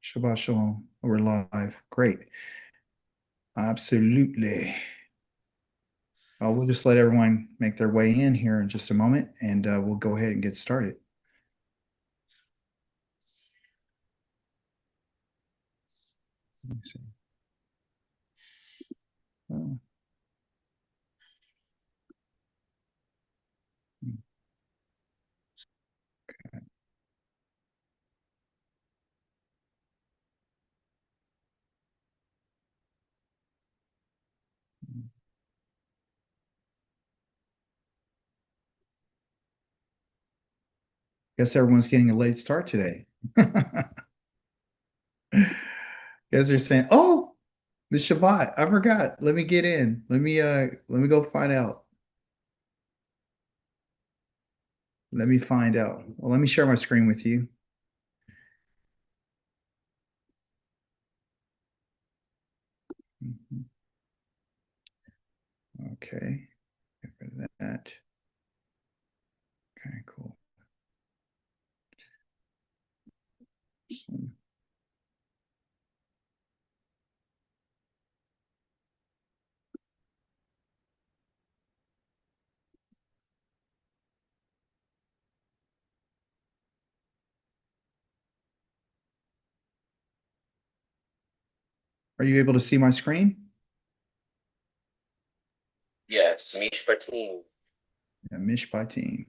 Shabbat shalom. We're live. Great. Absolutely. We'll just let everyone make their way in here in just a moment, and we'll go ahead and get started. Let me see. Oh, guess everyone's getting a late start today. Guess they're saying, "Oh, the Shabbat. I forgot. Let me get in. Let me go find out. Let me find out. Well, let me share my screen with you. Mhm. Okay. Get rid of that. Okay, cool. Are you able to see my screen? Yes, Mishpatim. Yeah, Mishpatim.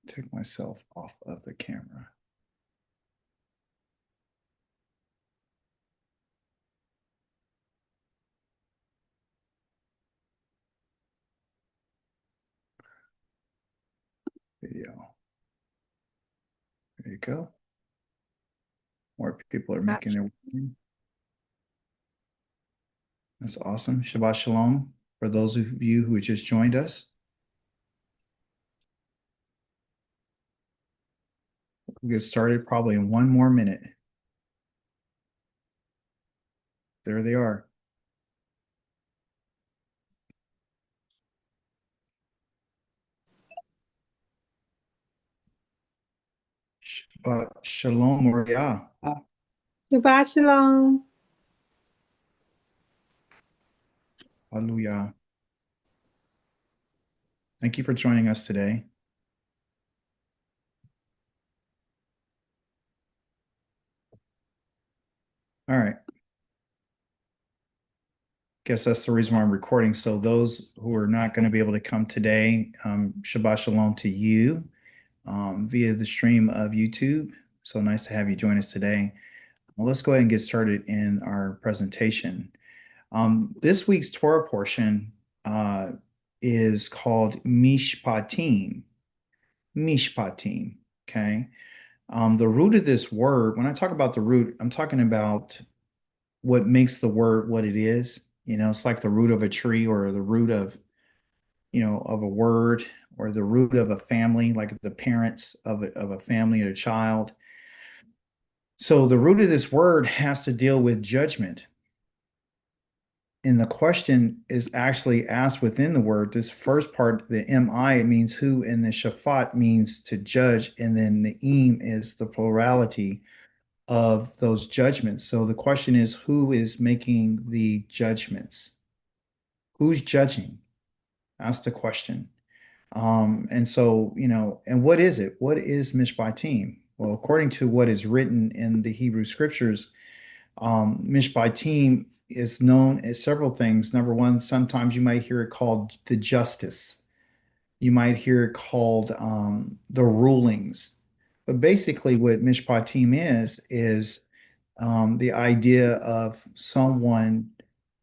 Take myself off of the camera. Video. There you go. More people are making Gotcha. their way in. That's awesome. Shabbat shalom for those of you who just joined us. We'll get started probably in one more minute. There they are. Shabbat shalom or yeah. Shabbat shalom. Hallelujah. Thank you for joining us today. All right. Guess that's the reason why I'm recording. So those who are not going to be able to come today, Shabbat shalom to you via the stream of YouTube. So nice to have you join us today. Well, let's go ahead and get started in our presentation. This week's Torah portion is called Mishpatim. Mishpatim. Okay. The root of this word, when I talk about the root, I'm talking about what makes the word what it is. It's like the root of a tree or the root of, of a word or the root of a family, like the parents of a family or a child. So the root of this word has to deal with judgment. And the question is actually asked within the word. This first part, the mi, it means who, and the shafat means to judge, and then the im is the plurality of those judgments. So the question is, who is making the judgments? Who's judging? That's the question. And so, and what is it? What is Mishpatim? Well, according to what is written in the Hebrew scriptures, Mishpatim is known as several things. Number one, sometimes you might hear it called the justice. You might hear it called the rulings. But basically, what Mishpatim is the idea of someone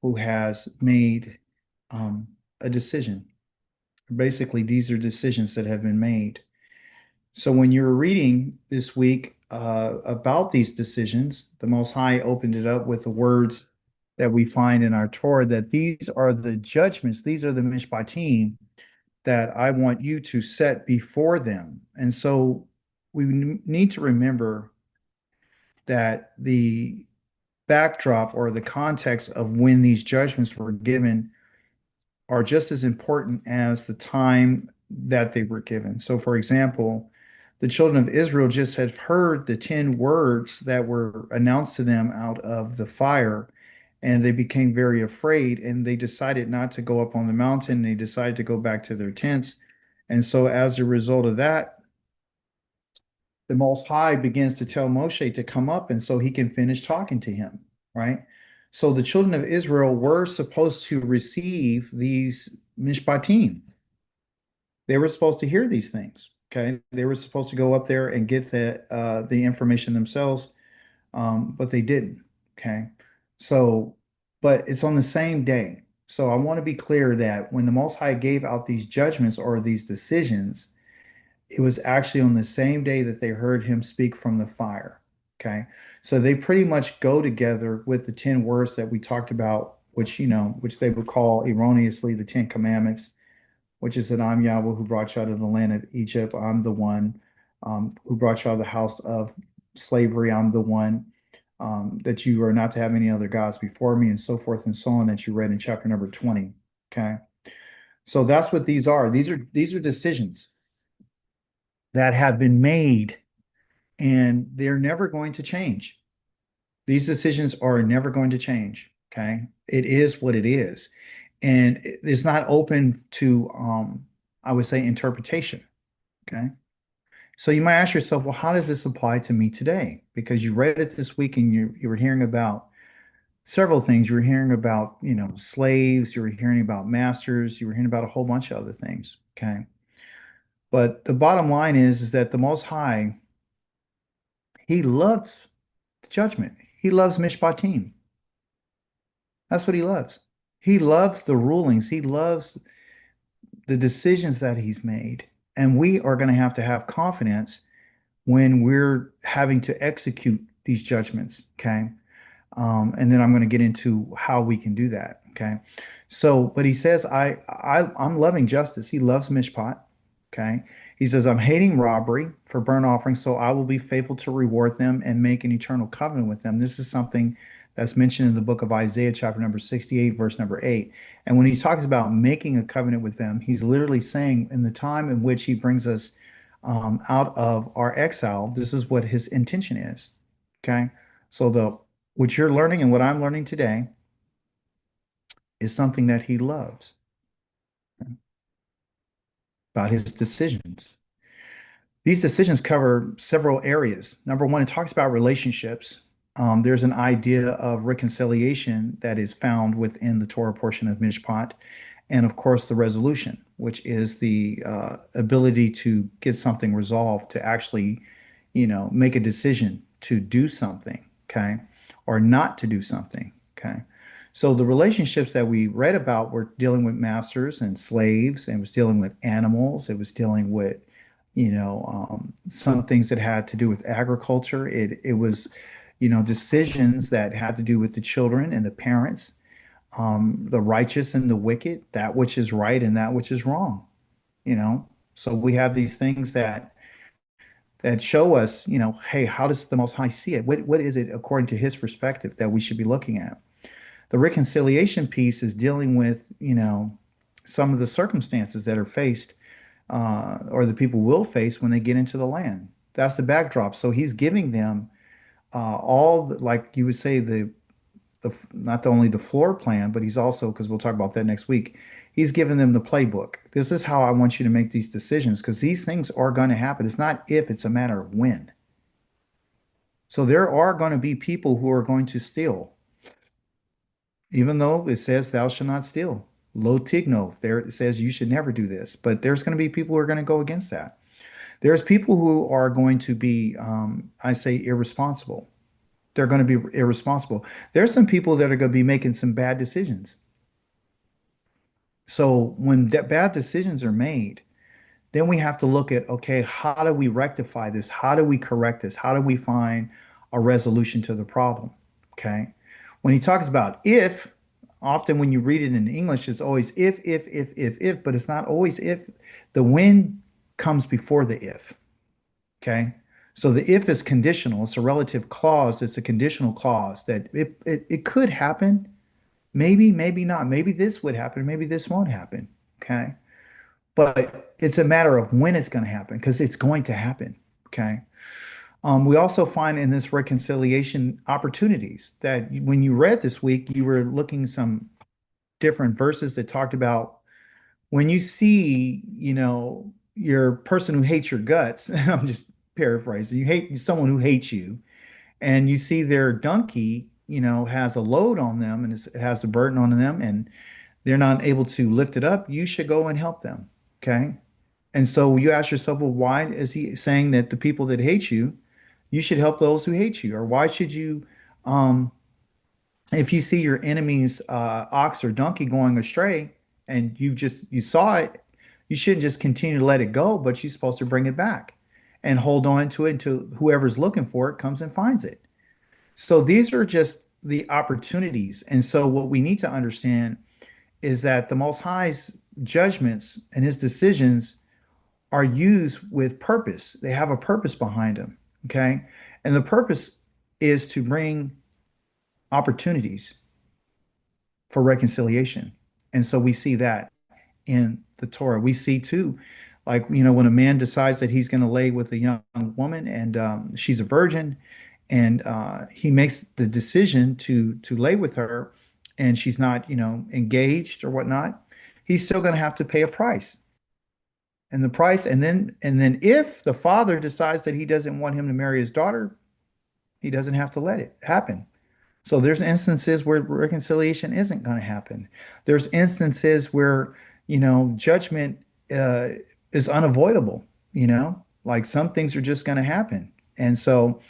who has made a decision. Basically, these are decisions that have been made. So when you were reading this week about these decisions, the Most High opened it up with the words that we find in our Torah that these are the judgments, these are the mishpatim that I want you to set before them. And so we need to remember that the backdrop or the context of when these judgments were given are just as important as the time that they were given. So, for example, the children of Israel just had heard the 10 words that were announced to them out of the fire, and they became very afraid, and they decided not to go up on the mountain. They decided to go back to their tents. And so, as a result of that, the Most High begins to tell Moshe to come up and so he can finish talking to him, right? So the children of Israel were supposed to receive these Mishpatim. They were supposed to hear these things, okay? They were supposed to go up there and get the information themselves, but they didn't, okay? So, but it's on the same day. So I want to be clear that when the Most High gave out these judgments or these decisions, it was actually on the same day that they heard him speak from the fire. Okay. So they pretty much go together with the 10 words that we talked about, which, which they would call erroneously the 10 commandments, which is that I'm Yahweh who brought you out of the land of Egypt. I'm the one who brought you out of the house of slavery. I'm the one that you are not to have any other gods before me, and so forth and so on, that you read in chapter number 20. Okay. So that's what these are. These are decisions that have been made, and they're never going to change. These decisions are never going to change. Okay. It is what it is. And it's not open to, I would say, interpretation. Okay. So you might ask yourself, well, how does this apply to me today? Because you read it this week and you were hearing about several things. You were hearing about, slaves, you were hearing about masters, you were hearing about a whole bunch of other things. Okay. But the bottom line is that the Most High, he loves judgment. He loves Mishpatim. That's what he loves. He loves the rulings. He loves the decisions that he's made. And we are going to have confidence when we're having to execute these judgments. Okay. And then I'm going to get into how we can do that. Okay. So, but he says, I'm loving justice. He loves mishpat. Okay. He says, I'm hating robbery for burnt offerings, so I will be faithful to reward them and make an eternal covenant with them. This is something that's mentioned in the book of Isaiah, chapter number 68, verse number 8. And when he talks about making a covenant with them, he's literally saying in the time in which he brings us out of our exile, this is what his intention is. Okay. So what you're learning and what I'm learning today is something that he loves, okay, about his decisions. These decisions cover several areas. Number one, it talks about relationships. There's an idea of reconciliation that is found within the Torah portion of Mishpat. And of course, the resolution, which is the ability to get something resolved, to actually, make a decision to do something, okay, or not to do something, okay. So the relationships that we read about were dealing with masters and slaves, and it was dealing with animals. It was dealing with, some things that had to do with agriculture. It was, decisions that had to do with the children and the parents, the righteous and the wicked, that which is right and that which is wrong, you know. So we have these things that show us, hey, how does the Most High see it? What is it according to his perspective that we should be looking at? The reconciliation piece is dealing with, some of the circumstances that are faced, or the people will face when they get into the land. That's the backdrop. So he's giving them like you would say, not only the floor plan, but he's also, because we'll talk about that next week, he's giving them the playbook. This is how I want you to make these decisions, because these things are going to happen. It's not if, it's a matter of when. So there are going to be people who are going to steal, even though it says thou shalt not steal. Lo tigno, there it says you should never do this. But there's going to be people who are going to go against that. There's people who are going to be, I say, irresponsible. They're going to be irresponsible. There's some people that are going to be making some bad decisions. So when bad decisions are made, then we have to look at, okay, how do we rectify this? How do we correct this? How do we find a resolution to the problem? Okay. When he talks about if, often when you read it in English, it's always if, but it's not always if. The when comes before the if. Okay. So the if is conditional. It's a relative clause. It's a conditional clause that it could happen, Maybe, maybe not. Maybe this would happen. Maybe this won't happen. Okay. But it's a matter of when it's going to happen because it's going to happen. Okay. We also find in this reconciliation opportunities that when you read this week, you were looking some different verses that talked about when you see, your person who hates your guts. I'm just paraphrasing. You hate someone who hates you, and you see their donkey, has a load on them and it has a burden on them, and they're not able to lift it up. You should go and help them. Okay. And so you ask yourself, well, why is he saying that the people that hate you, you should help those who hate you? Or why should you, um, if you see your enemy's ox or donkey going astray and you saw it, you shouldn't just continue to let it go, but you're supposed to bring it back and hold on to it until whoever's looking for it comes and finds it. So these are just the opportunities. And so what we need to understand is that the Most High's judgments and his decisions are used with purpose. They have a purpose behind them. Okay. And the purpose is to bring opportunities for reconciliation. And so we see that in the Torah. We see too, like, when a man decides that he's going to lay with a young woman and she's a virgin, and he makes the decision to lay with her, and she's not, engaged or whatnot, he's still going to have to pay a price. And the price, and then if the father decides that he doesn't want him to marry his daughter, he doesn't have to let it happen. So there's instances where reconciliation isn't going to happen. There's instances where, judgment uh, is unavoidable, like some things are just going to happen. And so,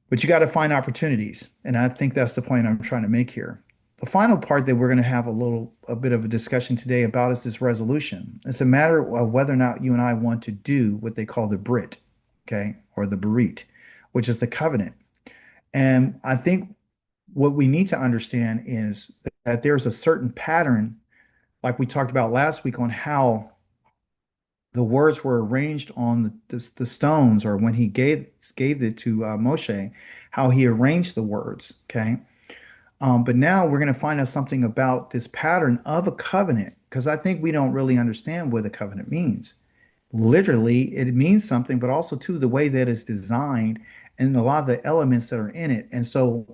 but you got to find opportunities. And I think that's the point I'm trying to make here. The final part that we're going to have a bit of a discussion today about is this resolution. It's a matter of whether or not you and I want to do what they call the Brit, okay, or the Berit, which is the covenant. And I think what we need to understand is that there's a certain pattern, like we talked about last week, on how the words were arranged on the stones, or when he gave it to Moshe, how he arranged the words. Okay. But now we're going to find out something about this pattern of a covenant, because I think we don't really understand what a covenant means. Literally, it means something, but also too the way that it's designed and a lot of the elements that are in it. And so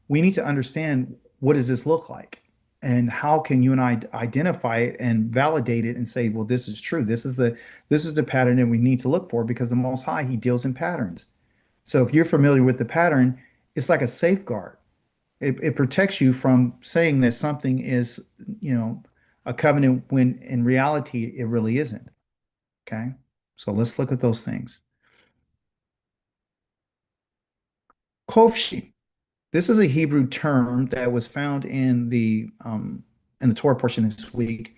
we need to understand, what does this look like? And how can you and I identify it and validate it and say, well, this is true. This is the pattern that we need to look for, because the Most High, he deals in patterns. So if you're familiar with the pattern, it's like a safeguard. It protects you from saying that something is, a covenant when in reality it really isn't. Okay. So let's look at those things. Kofshi. This is a Hebrew term that was found in the Torah portion this week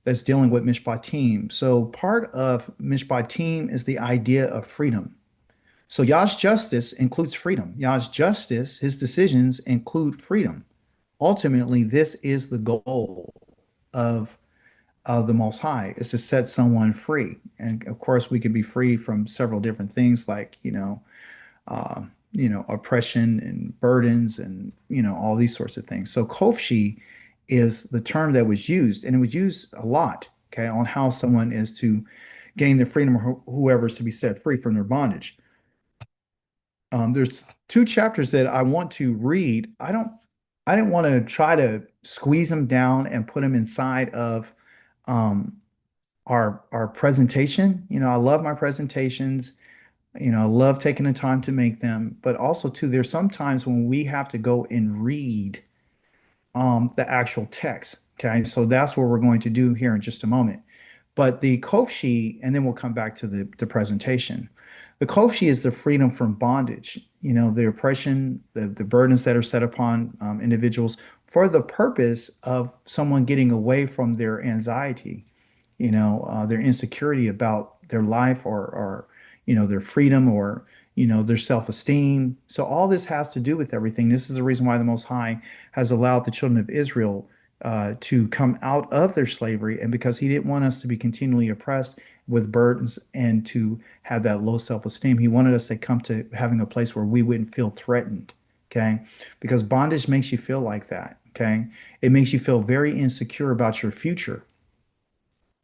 that's dealing with Mishpatim. So part of Mishpatim is the idea of freedom. So Yah's justice includes freedom. Yah's justice, his decisions include freedom. Ultimately, this is the goal of the Most High, is to set someone free. And of course, we could be free from several different things, like, uh, oppression and burdens and, all these sorts of things. So kofshi is the term that was used, and it was used a lot, okay, on how someone is to gain their freedom, or whoever is to be set free from their bondage. There's two chapters that I want to read. I didn't want to try to squeeze them down and put them inside of um, our presentation. I love my presentations. I love taking the time to make them, but also too, there's sometimes when we have to go and read the actual text. Okay, so that's what we're going to do here in just a moment. But the kofshi, and then we'll come back to the presentation. The kofshi is the freedom from bondage, the oppression, the burdens that are set upon individuals for the purpose of someone getting away from their anxiety, their insecurity about their life, or their freedom, or their self-esteem. So all this has to do with everything. This is the reason why the Most High has allowed the children of Israel to come out of their slavery, and because he didn't want us to be continually oppressed with burdens and to have that low self-esteem. He wanted us to come to having a place where we wouldn't feel threatened. Okay, because bondage makes you feel like that. Okay. It makes you feel very insecure about your future.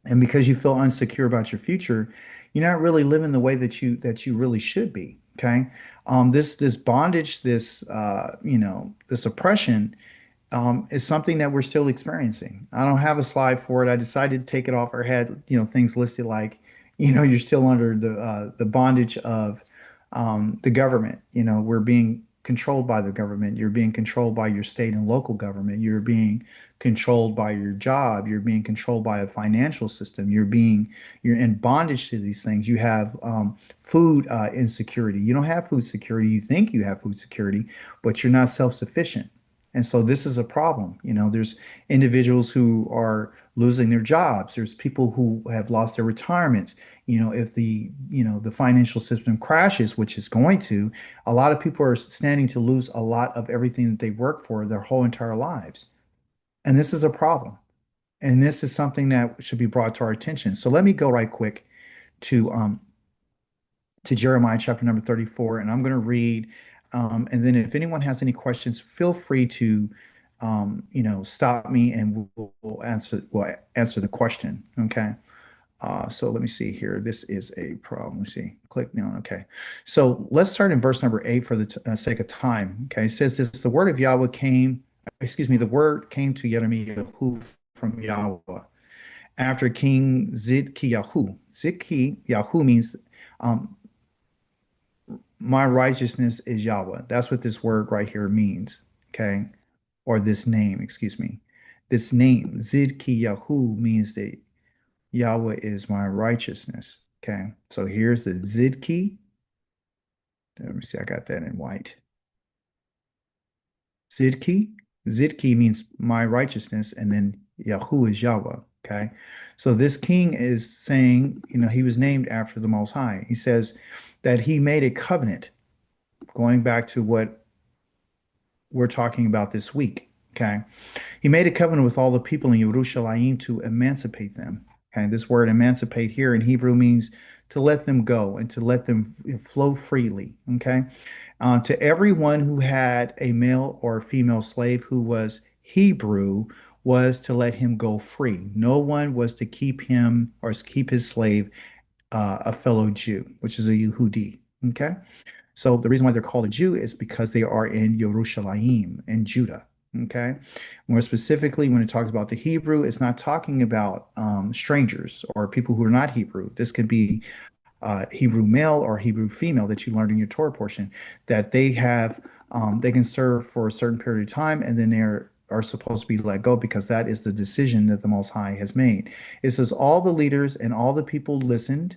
And because you feel insecure about your future, you're not really living the way that you really should be. Okay. This bondage, this oppression is something that we're still experiencing. I don't have a slide for it. I decided to take it off our head. Things listed like, you're still under the bondage of the government. We're being controlled by the government. You're being controlled by your state and local government. You're being controlled by your job. You're being controlled by a financial system. You're in bondage to these things. You have food insecurity. You don't have food security. You think you have food security, but you're not self-sufficient. And so this is a problem. There's individuals who are losing their jobs. There's people who have lost their retirements. If the financial system crashes, which is going to, a lot of people are standing to lose a lot of everything that they work for their whole entire lives. And this is a problem. And this is something that should be brought to our attention. So let me go right quick to Jeremiah chapter number 34, and I'm going to read. And then if anyone has any questions, feel free to, stop me and we'll answer the question. Okay. So let me see here. This is a problem. Let me see. Click now. Okay. So let's start in verse number 8 for the sake of time. Okay. It says this, the word of Yahweh came, excuse me, the word came to Jeremiah from Yahweh after King Zidkiyahu. Zidkiyahu means um, my righteousness is Yahweh. That's what this word right here means. Okay. Or this name, excuse me. This name, Zidkiyahu, means that Yahweh is my righteousness. Okay. So here's the Zidki. Let me see. I got that in white. Zidki. Zidki means my righteousness, and then Yahu is Yahweh. Okay. So this king is saying, he was named after the Most High. He says that he made a covenant, going back to what we're talking about this week. Okay. He made a covenant with all the people in Yerushalayim to emancipate them. Okay. This word emancipate here in Hebrew means to let them go and to let them flow freely. Okay. To everyone who had a male or female slave who was Hebrew, was to let him go free. No one was to keep him or keep his slave a fellow Jew, which is a Yehudi. Okay. So the reason why they're called a Jew is because they are in Yerushalayim in Judah. Okay. More specifically, when it talks about the Hebrew, it's not talking about strangers or people who are not Hebrew. This could be Hebrew male or Hebrew female that you learned in your Torah portion, that they can serve for a certain period of time and then are supposed to be let go because that is the decision that the Most High has made. It says all the leaders and all the people listened,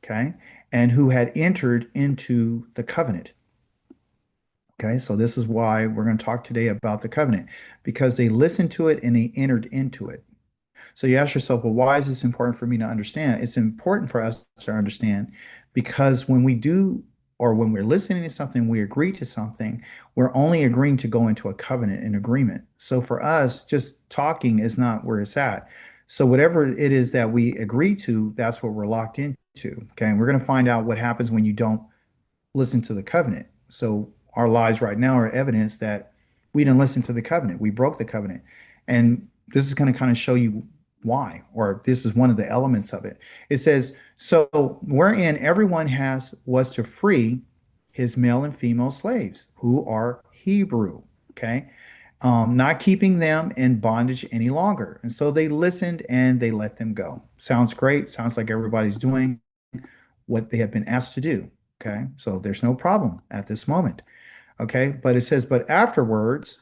okay, and who had entered into the covenant. Okay, so this is why we're going to talk today about the covenant, because they listened to it and they entered into it. So you ask yourself, well, why is this important for me to understand? It's important for us to understand because when we do, or when we're listening to something, we agree to something, we're only agreeing to go into a covenant and agreement. So for us, just talking is not where it's at. So whatever it is that we agree to, that's what we're locked into. Okay. And we're going to find out what happens when you don't listen to the covenant. So our lives right now are evidence that we didn't listen to the covenant. We broke the covenant. And this is going to kind of show you why, or this is one of the elements of it. It says, so wherein everyone was to free his male and female slaves who are Hebrew. Okay. Not keeping them in bondage any longer. And so they listened and they let them go. Sounds great. Sounds like everybody's doing what they have been asked to do. Okay. So there's no problem at this moment. Okay. But it says, but afterwards,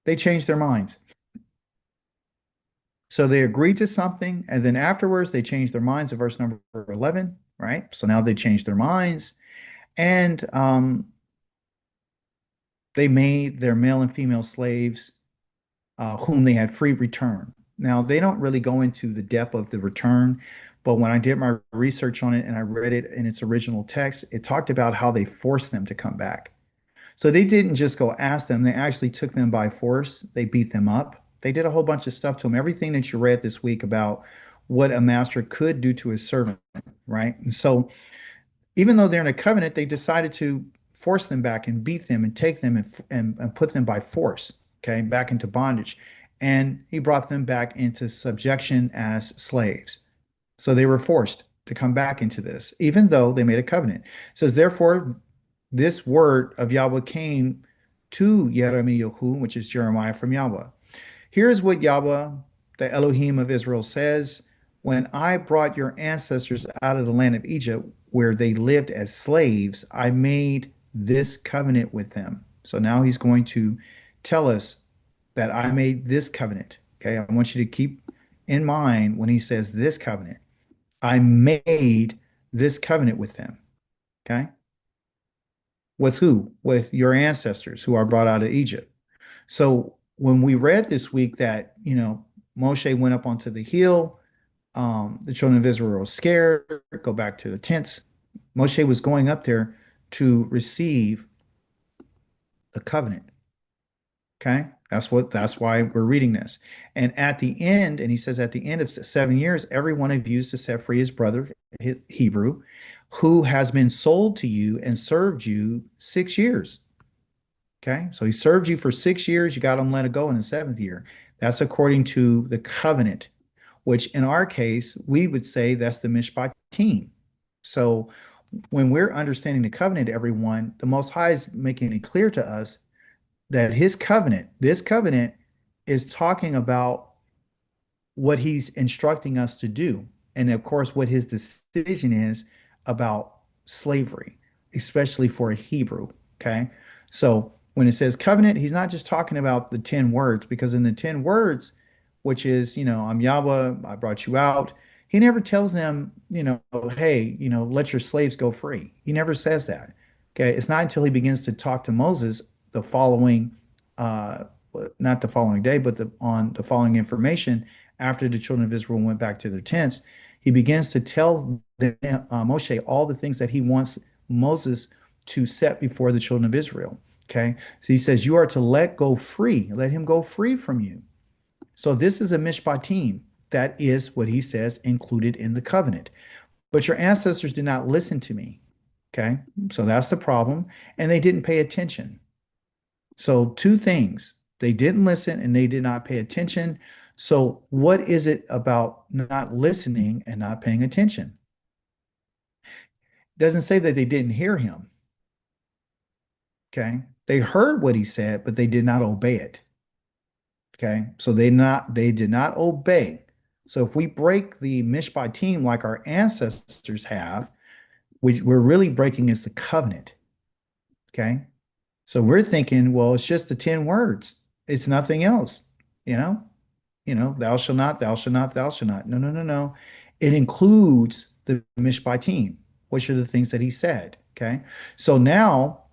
they changed their minds. So they agreed to something, and then afterwards they changed their minds in verse number 11, right? So now they changed their minds, and they made their male and female slaves, whom they had free return. Now, they don't really go into the depth of the return, but when I did my research on it and I read it in its original text, it talked about how they forced them to come back. So they didn't just go ask them, they actually took them by force. They beat them up. They did a whole bunch of stuff to them. Everything that you read this week about what a master could do to his servant, right? And so even though they're in a covenant, they decided to force them back and beat them and take them and put them by force. okay, back into bondage. And he brought them back into subjection as slaves. So they were forced to come back into this, even though they made a covenant. It says, therefore, this word of Yahweh came to Yeremiah, which is Jeremiah from Yahweh. Here's what Yahweh, the Elohim of Israel, says: when I brought your ancestors out of the land of Egypt, where they lived as slaves, I made this covenant with them. So now he's going to tell us that I made this covenant. Okay, I want you to keep in mind when he says this covenant. I made this covenant with them. Okay. With who? With your ancestors who are brought out of Egypt. So when we read this week that, Moshe went up onto the hill, the children of Israel were scared, go back to the tents. Moshe was going up there to receive the covenant. Okay. That's why we're reading this. And at the end, and he says at the end of 7 years, every one of you is to set free his brother, Hebrew, who has been sold to you and served you 6 years. Okay. So he served you for 6 years. You got him let it go in the seventh year. That's according to the covenant, which in our case, we would say that's the Mishpatim. So when we're understanding the covenant, everyone, the Most High is making it clear to us that this covenant is talking about what he's instructing us to do. And of course, what his decision is about slavery, especially for a Hebrew. Okay. So when it says covenant, he's not just talking about the 10 words, because in the 10 words, which is, I'm Yahweh, I brought you out, he never tells them, hey, let your slaves go free. He never says that. Okay. It's not until he begins to talk to Moses the following, uh, not the following day, but on the following information after the children of Israel went back to their tents, he begins to tell Moshe all the things that he wants Moses to set before the children of Israel. Okay. So he says, you are to let him go free from you. So this is a mishpatim. That is what he says included in the covenant. But your ancestors did not listen to me. Okay. So that's the problem. And they didn't pay attention. So two things. They didn't listen and they did not pay attention. So what is it about not listening and not paying attention? It doesn't say that they didn't hear him. Okay. They heard what he said, but they did not obey it. Okay. So they did not obey. So if we break the mishpatim like our ancestors have, we're really breaking is the covenant. Okay. So we're thinking, well, it's just the 10 words. It's nothing else, thou shalt not, thou shalt not, thou shalt not. No, no, no, no. It includes the mishpatim, which are the things that he said. Okay. So now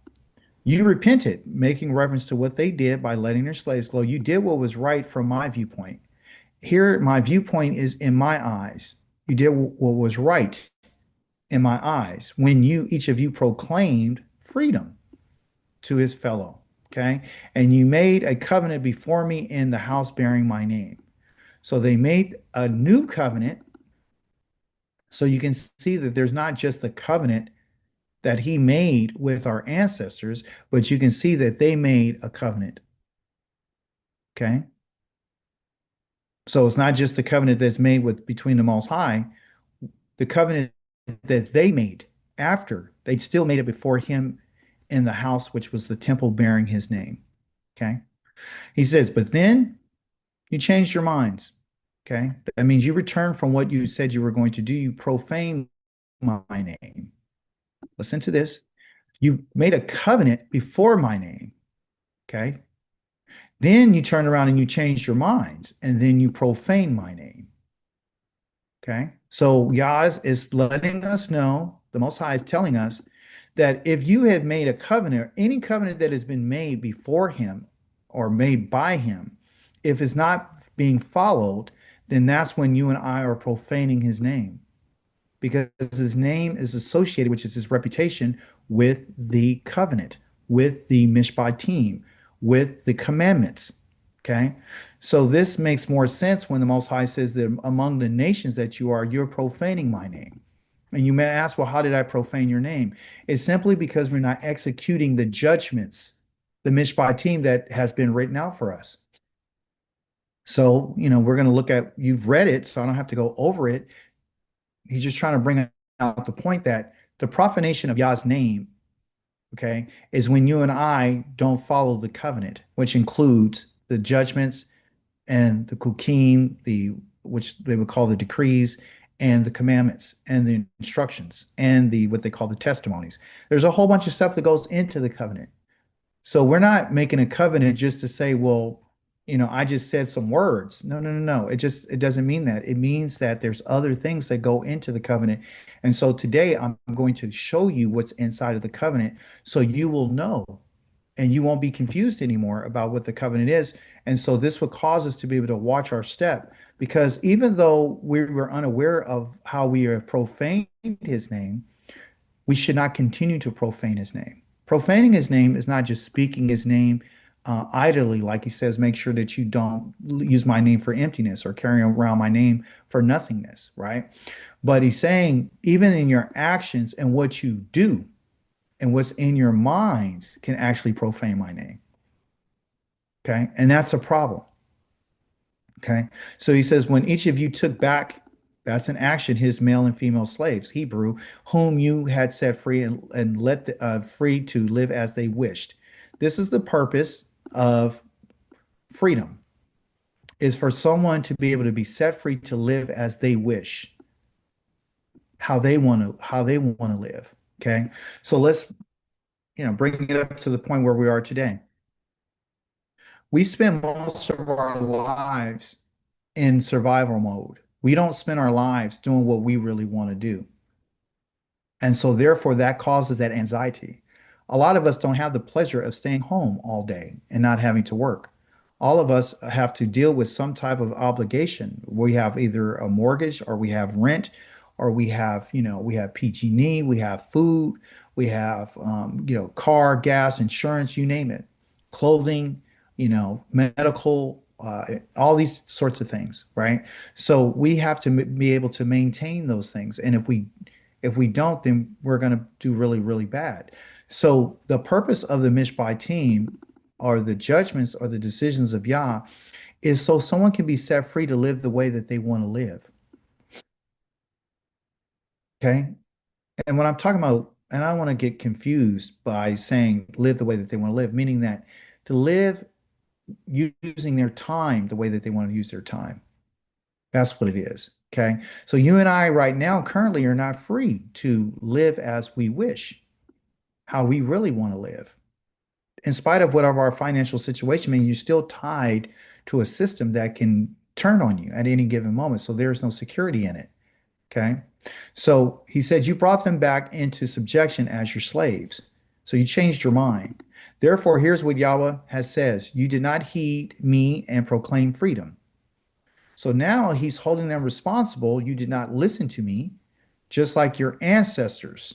you repented, making reference to what they did by letting their slaves go. You did what was right from my viewpoint. Here, my viewpoint is in my eyes. You did what was right in my eyes when each of you proclaimed freedom to his fellow. Okay. And you made a covenant before me in the house bearing my name. So they made a new covenant. So you can see that there's not just the covenant that he made with our ancestors, but you can see that they made a covenant. Okay. So it's not just the covenant that's made between the Most High, the covenant that they made after, they still made it before him in the house, which was the temple bearing his name. Okay. He says, but then you changed your minds. Okay. That means you returned from what you said you were going to do. You profaned my name. Listen to this. You made a covenant before my name. Okay. Then you turned around and you changed your minds, and then you profaned my name. Okay. So Yaz is letting us know, the Most High is telling us that if you have made a covenant, any covenant that has been made before him or made by him, if it's not being followed, then that's when you and I are profaning his name, because his name is associated, which is his reputation, with the covenant, with the mishpatim, with the commandments. Okay. So this makes more sense when the Most High says that among the nations that you're profaning my name. And you may ask, well, how did I profane your name? It's simply because we're not executing the judgments the Mishpatim that has been written out for us. So, we're going to look at, you've read it, so I don't have to go over it. He's just trying to bring out the point that the profanation of Yah's name, okay, is when you and I don't follow the covenant, which includes the judgments and the kukim, which they would call the decrees, and the commandments and the instructions and the what they call the testimonies. There's a whole bunch of stuff that goes into the covenant. So we're not making a covenant just to say, well, I just said some words. No, no, no, no. It doesn't mean that. It means that there's other things that go into the covenant. And so today I'm going to show you what's inside of the covenant so you will know and you won't be confused anymore about what the covenant is. And so this would cause us to be able to watch our step, because even though we were unaware of how we have profaned his name, we should not continue to profane his name. Profaning his name is not just speaking his name idly, like he says, make sure that you don't use my name for emptiness or carry around my name for nothingness, right? But he's saying, even in your actions and what you do and what's in your minds can actually profane my name. Okay. And that's a problem. Okay. So he says, when each of you took back, that's an action, his male and female slaves, Hebrew, whom you had set free and let free to live as they wished. This is the purpose of freedom, is for someone to be able to be set free to live as they wish, how they want to live. Okay. So let's, bring it up to the point where we are today. We spend most of our lives in survival mode. We don't spend our lives doing what we really want to do. And so therefore that causes that anxiety. A lot of us don't have the pleasure of staying home all day and not having to work. All of us have to deal with some type of obligation. We have either a mortgage or we have rent or we have, we have PG&E, we have food, we have, car, gas, insurance, you name it, clothing, medical, all these sorts of things, right? So we have to be able to maintain those things. And if we don't, then we're going to do really, really bad. So the purpose of the Mishpatim, or the judgments or the decisions of Yah, is so someone can be set free to live the way that they want to live. Okay. And when I'm talking about, and I don't want to get confused by saying live the way that they want to live, meaning that to live using their time the way that they want to use their time. That's what it is. Okay. So you and I right now currently are not free to live as we wish, how we really want to live. In spite of whatever our financial situation, I mean, you're still tied to a system that can turn on you at any given moment. So there's no security in it. Okay. So he said, you brought them back into subjection as your slaves. So you changed your mind. Therefore, here's what Yahweh has says. You did not heed me and proclaim freedom. So now he's holding them responsible. You did not listen to me, just like your ancestors.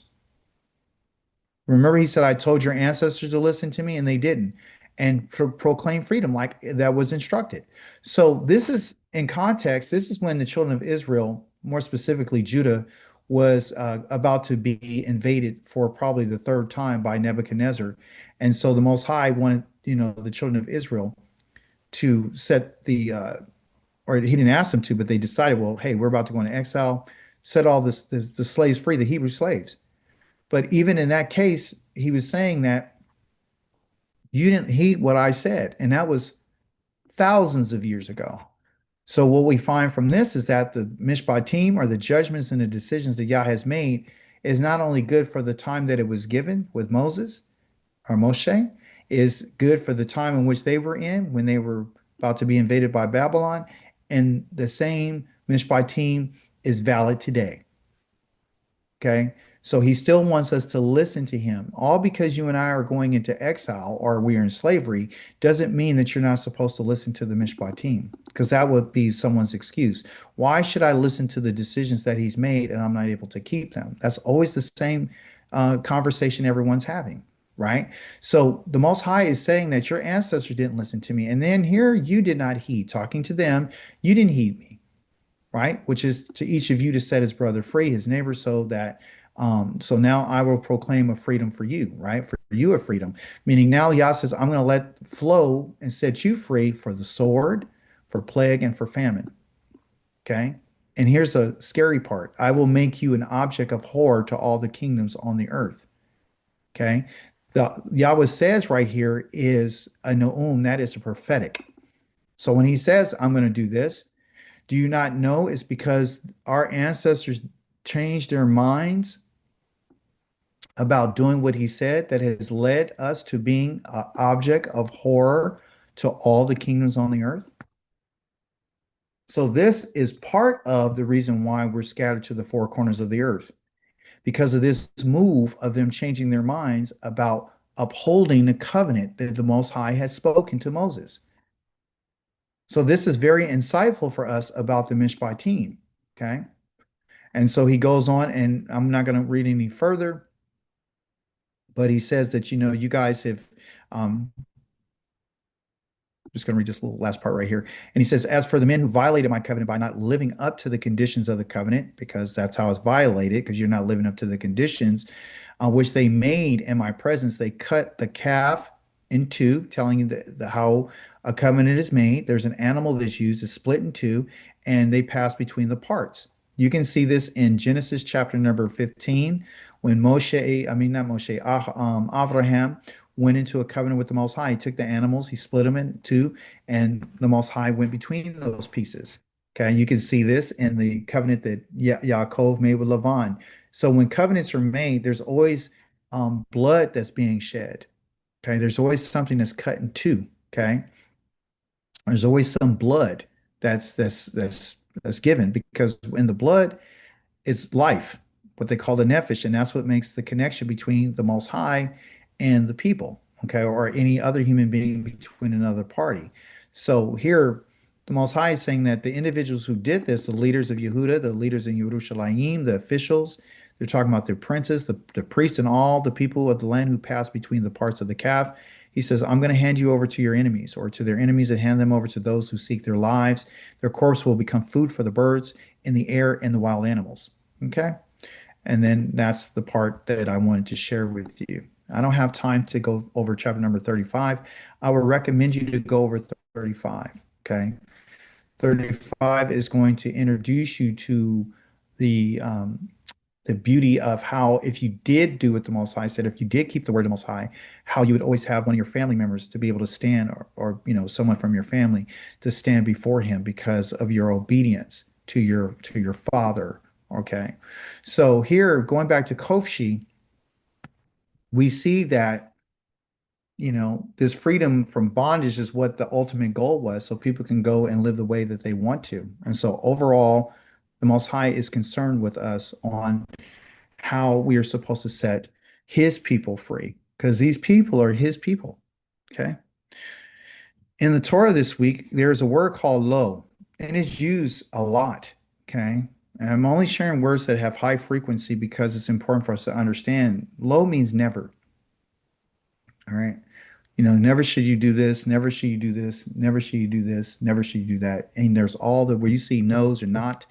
Remember, he said, I told your ancestors to listen to me, and they didn't, and proclaim freedom like that was instructed. So this is in context. This is when the children of Israel, more specifically Judah, was about to be invaded for probably the third time by Nebuchadnezzar. And so the Most High wanted, the children of Israel to set or he didn't ask them to, but they decided, well, hey, we're about to go into exile, set all the slaves free, the Hebrew slaves. But even in that case, he was saying that you didn't heed what I said, and that was thousands of years ago. So what we find from this is that the Mishpatim, or the judgments and the decisions that Yah has made, is not only good for the time that it was given with Moses or Moshe, is good for the time in which they were in when they were about to be invaded by Babylon, and the same Mishpatim is valid today. Okay. So he still wants us to listen to him. All because you and I are going into exile or we are in slavery doesn't mean that you're not supposed to listen to the Mishpatim, because that would be someone's excuse. Why should I listen to the decisions that he's made and I'm not able to keep them? That's always the same conversation everyone's having, right? So the Most High is saying that your ancestors didn't listen to me. And then here you did not heed, talking to them, you didn't heed me, right? Which is to each of you to set his brother free, his neighbor, so that So now I will proclaim a freedom for you, right? For you a freedom. Meaning now Yah says, I'm going to let flow and set you free for the sword, for plague, and for famine. Okay. And here's the scary part. I will make you an object of horror to all the kingdoms on the earth. Okay. The Yahweh says right here is a no'um, that is a prophetic. So when he says, I'm going to do this, do you not know it's because our ancestors changed their minds about doing what he said that has led us to being an object of horror to all the kingdoms on the earth? So this is part of the reason why we're scattered to the four corners of the earth, because of this move of them changing their minds about upholding the covenant that the Most High had spoken to Moses. So this is very insightful for us about the Mishpatim. Okay. And so he goes on, and I'm not going to read any further, but he says that, you guys have, um, just going to read this little last part right here. And he says, as for the men who violated my covenant by not living up to the conditions of the covenant, because that's how it's violated, because you're not living up to the conditions, which they made in my presence, they cut the calf in two, telling you how a covenant is made. There's an animal that's used, is split in two, and they pass between the parts. You can see this in Genesis chapter number 15, when not Moshe, Abraham went into a covenant with the Most High. He took the animals, he split them in two, and the Most High went between those pieces. Okay, you can see this in the covenant that Yaakov made with Lavan. So when covenants are made, there's always blood that's being shed. Okay, there's always something that's cut in two. Okay, there's always some blood that's given, because in the blood is life, what they call the nephesh, and that's what makes the connection between the Most High and the people, okay, or any other human being between another party. So here, the Most High is saying that the individuals who did this, the leaders of Yehuda, the leaders in Yerushalayim, the officials, they're talking about their princes, the priests, and all the people of the land who passed between the parts of the calf. He says, I'm going to hand you over to your enemies, or to their enemies, and hand them over to those who seek their lives. Their corpse will become food for the birds in the air and the wild animals. Okay. And then that's the part that I wanted to share with you. I don't have time to go over chapter number 35. I would recommend you to go over 35. Okay. 35 is going to introduce you to the um, the beauty of how, if you did do what the Most High said, if you did keep the word of the Most High, how you would always have one of your family members to be able to stand, or someone from your family to stand before him because of your obedience to your father. Okay, so here, going back to Kofshi, we see that this freedom from bondage is what the ultimate goal was, so people can go and live the way that they want to. And so overall, the Most High is concerned with us on how we are supposed to set his people free, because these people are his people. Okay. In the Torah this week, there's a word called lo, and it's used a lot. Okay. And I'm only sharing words that have high frequency because it's important for us to understand. Lo means never. All right. Never should you do this, never should you do this, never should you do this, never should you do that. And there's all the where you see no's or not,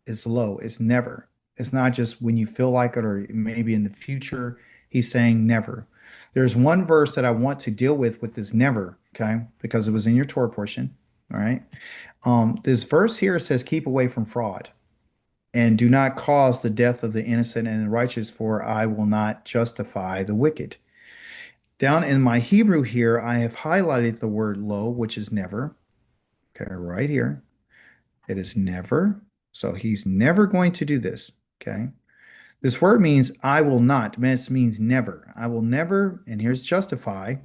it's low. It's never. It's not just when you feel like it or maybe in the future. He's saying never. There's one verse that I want to deal with this never, okay? Because it was in your Torah portion. All right. This verse here says, keep away from fraud and do not cause the death of the innocent and the righteous, for I will not justify the wicked. Down in my Hebrew here, I have highlighted the word lo, which is never. Okay, right here. It is never. So he's never going to do this. Okay. This word means I will not. It means never. I will never. And here's justify.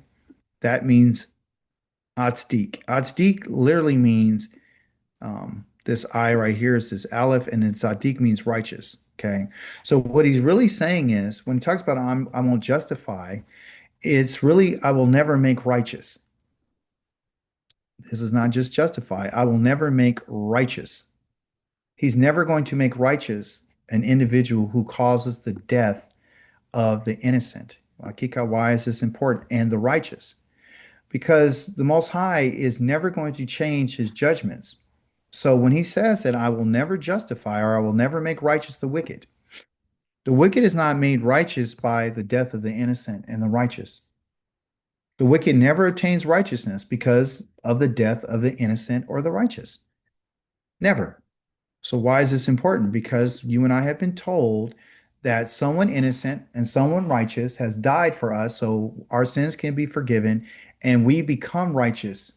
That means atzdik. Atzdik literally means this I right here is this aleph, and then tzaddik means righteous. Okay. So what he's really saying is when he talks about I won't justify, it's really I will never make righteous. This is not just justify. I will never make righteous. He's never going to make righteous an individual who causes the death of the innocent. Akika, why is this important? And the righteous. Because the Most High is never going to change his judgments. So when he says that I will never justify or I will never make righteous the wicked, The wicked is not made righteous by the death of the innocent and the righteous. The wicked never attains righteousness because of the death of the innocent or the righteous. Never. So why is this important? Because you and I have been told that someone innocent and someone righteous has died for us, so our sins can be forgiven and we become righteous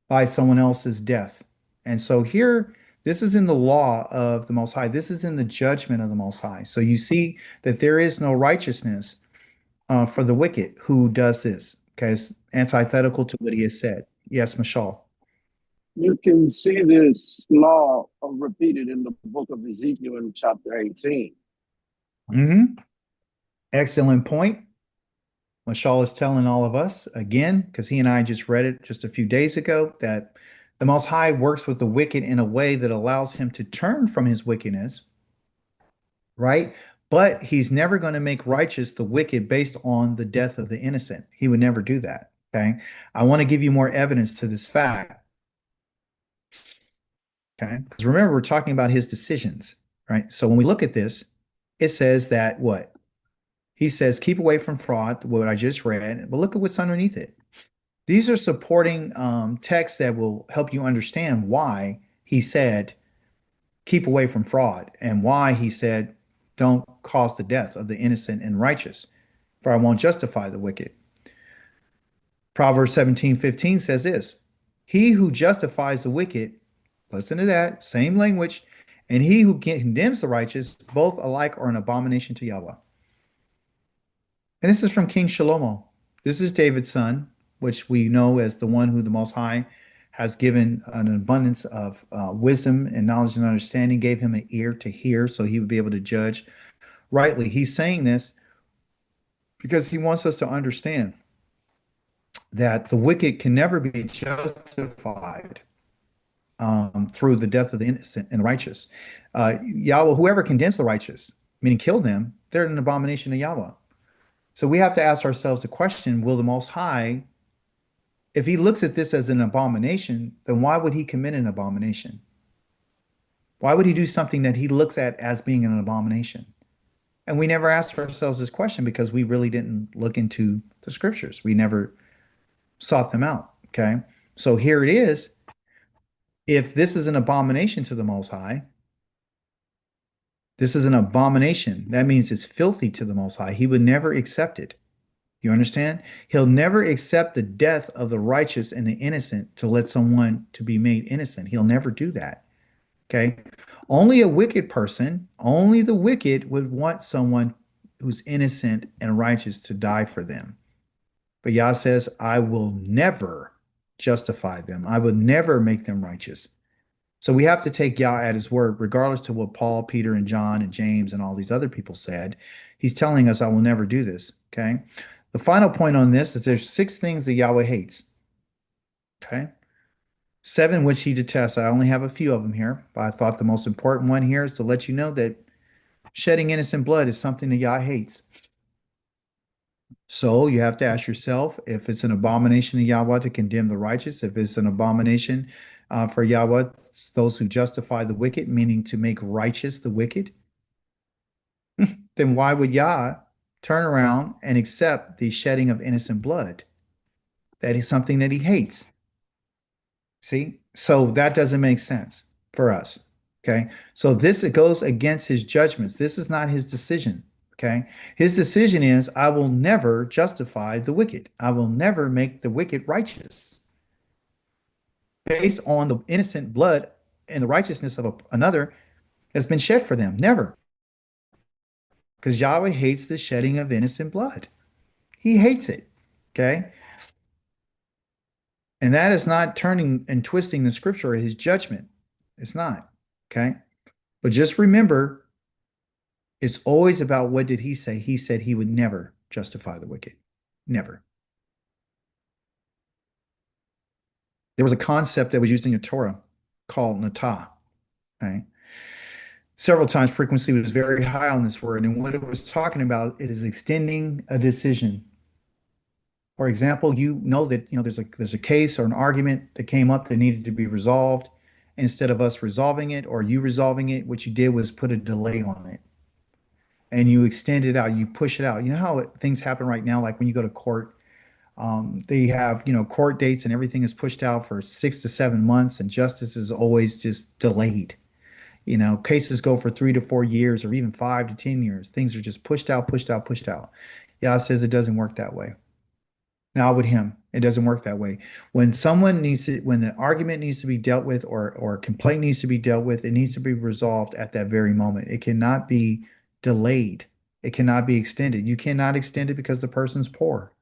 by someone else's death. And so here, this is in the law of the Most High. This is in the judgment of the Most High. So you see that there is no righteousness for the wicked who does this. Okay, it's antithetical to what he has said. Yes, Mashal. You can see this law repeated in the book of Ezekiel in chapter 18. Mm-hmm. Excellent point. Mashal is telling all of us again, because he and I just read it just a few days ago, that the Most High works with the wicked in a way that allows him to turn from his wickedness, right? But he's never going to make righteous the wicked based on the death of the innocent. He would never do that. Okay. I want to give you more evidence to this fact. Okay. Because remember, we're talking about his decisions, right? So when we look at this, it says that what? He says, keep away from fraud, what I just read, but look at what's underneath it. These are supporting texts that will help you understand why he said, keep away from fraud, and why he said, don't cause the death of the innocent and righteous, for I won't justify the wicked. Proverbs 17:15 says this, he who justifies the wicked, listen to that, same language, and he who condemns the righteous, both alike are an abomination to Yahweh. And this is from King Shlomo. This is David's son, which we know as the one who the Most High has given an abundance of wisdom and knowledge and understanding, gave him an ear to hear so he would be able to judge rightly. He's saying this because he wants us to understand that the wicked can never be justified through the death of the innocent and righteous. Yahweh, whoever condemns the righteous, meaning kill them, they're an abomination to Yahweh. So we have to ask ourselves the question, will the Most High, if he looks at this as an abomination, then why would he commit an abomination? Why would he do something that he looks at as being an abomination? And we never asked ourselves this question because we really didn't look into the scriptures. We never sought them out. Okay. So here it is. If this is an abomination to the Most High, this is an abomination. That means it's filthy to the Most High. He would never accept it. You understand? He'll never accept the death of the righteous and the innocent to let someone to be made innocent. He'll never do that. Okay. Only a wicked person, only the wicked would want someone who's innocent and righteous to die for them. But Yah says, I will never justify them. I will never make them righteous. So we have to take Yah at his word, regardless to what Paul, Peter, and John, and James, and all these other people said. He's telling us, I will never do this. Okay. The final point on this is there's 6 things that Yahweh hates. Okay. 7 which he detests. I only have a few of them here, but I thought the most important one here is to let you know that shedding innocent blood is something that Yah hates. So you have to ask yourself if it's an abomination to Yahweh to condemn the righteous, if it's an abomination for Yahweh, those who justify the wicked, meaning to make righteous the wicked, then why would Yah turn around and accept the shedding of innocent blood? That is something that he hates. See? So that doesn't make sense for us. Okay. So this, it goes against his judgments. This is not his decision. Okay. His decision is, I will never justify the wicked. I will never make the wicked righteous based on the innocent blood and the righteousness of another has been shed for them. Never. Because Yahweh hates the shedding of innocent blood. He hates it. Okay. And that is not turning and twisting the scripture or his judgment. It's not. Okay. But just remember, it's always about what did he say? He said he would never justify the wicked. Never. There was a concept that was used in the Torah called natah. Okay. Several times frequency was very high on this word. And what it was talking about, it is extending a decision. For example, you know that there's a case or an argument that came up that needed to be resolved. Instead of us resolving it or you resolving it, what you did was put a delay on it. and you extend it out, you push it out. You know how things happen right now, like when you go to court, they have, court dates and everything is pushed out for 6 to 7 months, and justice is always just delayed. Cases go for 3 to 4 years or even 5 to 10 years. Things are just pushed out, pushed out, pushed out. Yah says it doesn't work that way. Now with him, it doesn't work that way. When the argument needs to be dealt with, or a complaint needs to be dealt with, it needs to be resolved at that very moment. It cannot be delayed. It cannot be extended. You cannot extend it because the person's poor.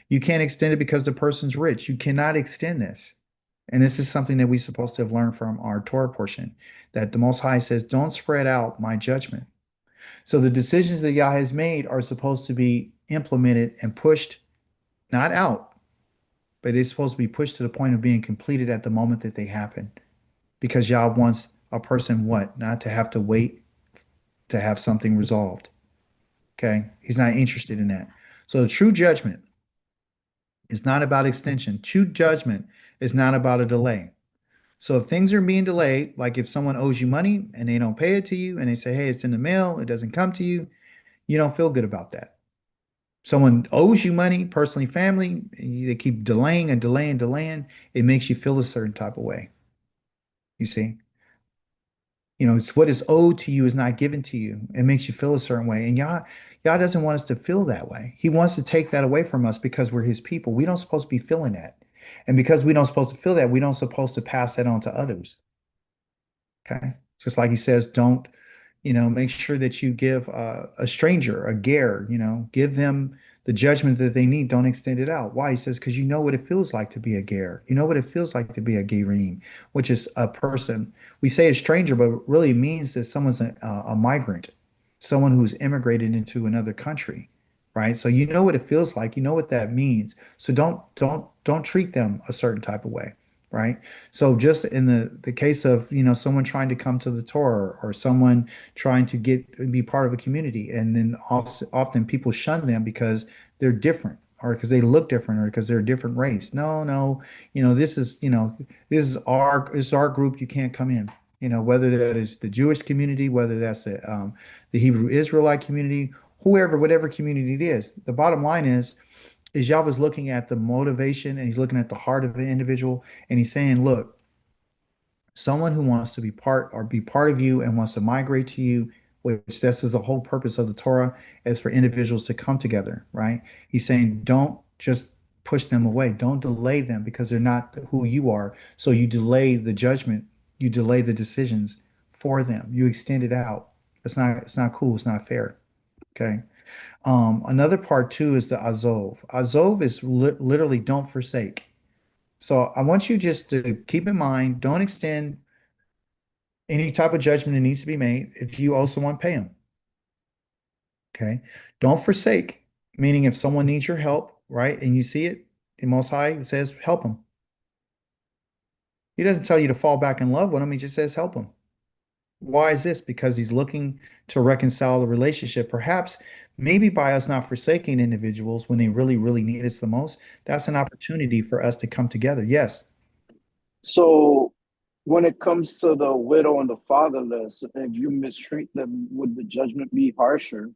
You can't extend it because the person's rich. You cannot extend this. And this is something that we're supposed to have learned from our Torah portion, that the Most High says, don't spread out my judgment. So the decisions that Yah has made are supposed to be implemented and pushed, not out, but it's supposed to be pushed to the point of being completed at the moment that they happen. Because Yah wants a person what? Not to have to wait to have something resolved. Okay? He's not interested in that. So the true judgment is not about extension. True judgment is not about a delay. So if things are being delayed, like if someone owes you money and they don't pay it to you and they say, hey, it's in the mail, it doesn't come to you, you don't feel good about that. Someone owes you money, personally, family, they keep delaying and delaying, delaying, it makes you feel a certain type of way. You see? It's what is owed to you is not given to you. It makes you feel a certain way. And Yah doesn't want us to feel that way. He wants to take that away from us because we're his people. We don't supposed to be feeling that. And because we don't supposed to feel that, we don't supposed to pass that on to others. Okay. Just like he says, don't, make sure that you give a stranger, a ger, give them the judgment that they need. Don't extend it out. Why? He says, because you know what it feels like to be a ger. You know what it feels like to be a gerim, which is a person. We say a stranger, but really means that someone's a migrant, someone who's immigrated into another country, right? So you know what it feels like. You know what that means. So don't treat them a certain type of way, right? So just in the case of, someone trying to come to the Torah, or someone trying to be part of a community, and then often people shun them because they're different, or because they look different, or because they're a different race. No, no, this is our group. You can't come in. Whether that is the Jewish community, whether that's the Hebrew Israelite community, whoever, whatever community it is. The bottom line is Yah was looking at the motivation, and he's looking at the heart of the individual, and he's saying, look, someone who wants to be part of you and wants to migrate to you, which this is the whole purpose of the Torah, is for individuals to come together, right? He's saying, don't just push them away. Don't delay them because they're not who you are. So you delay the judgment, you delay the decisions for them. You extend it out. It's not cool. It's not fair. Okay. Another part too is the Azov. Azov is literally don't forsake. So I want you just to keep in mind, don't extend any type of judgment that needs to be made. If you owe someone, pay them. Okay. Don't forsake, meaning if someone needs your help, right, and you see it, the Most High says, help them. He doesn't tell you to fall back in love with them. He just says, help them. Why is this? Because he's looking to reconcile the relationship. Perhaps, maybe by us not forsaking individuals when they really, really need us the most, that's an opportunity for us to come together. Yes. So when it comes to the widow and the fatherless, if you mistreat them, would the judgment be harsher?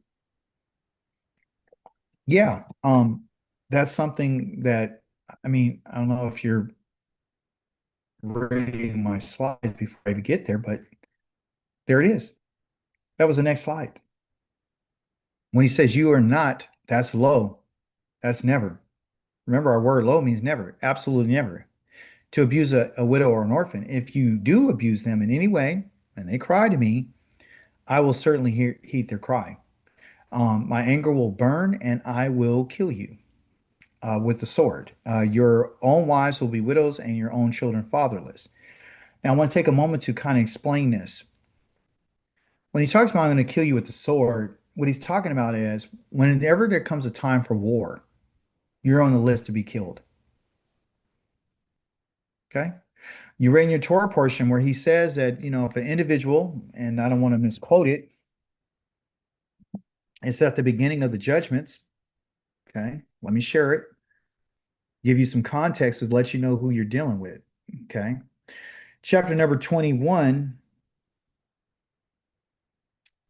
Yeah. That's something that, I don't know if you're reading my slides before I even get there, but there it is. That was the next slide. When he says you are not, that's low. That's never. Remember, our word low means never, absolutely never. To abuse a widow or an orphan. If you do abuse them in any way and they cry to me, I will certainly heed their cry. My anger will burn and I will kill you with the sword. Your own wives will be widows and your own children fatherless. Now, I want to take a moment to kind of explain this. When he talks about I'm going to kill you with the sword, what he's talking about is whenever there comes a time for war, you're on the list to be killed. Okay? You read in your Torah portion where he says that, if an individual, and I don't want to misquote it, it's at the beginning of the judgments. Okay? Let me share it, give you some context to let you know who you're dealing with. Okay? Chapter number 21,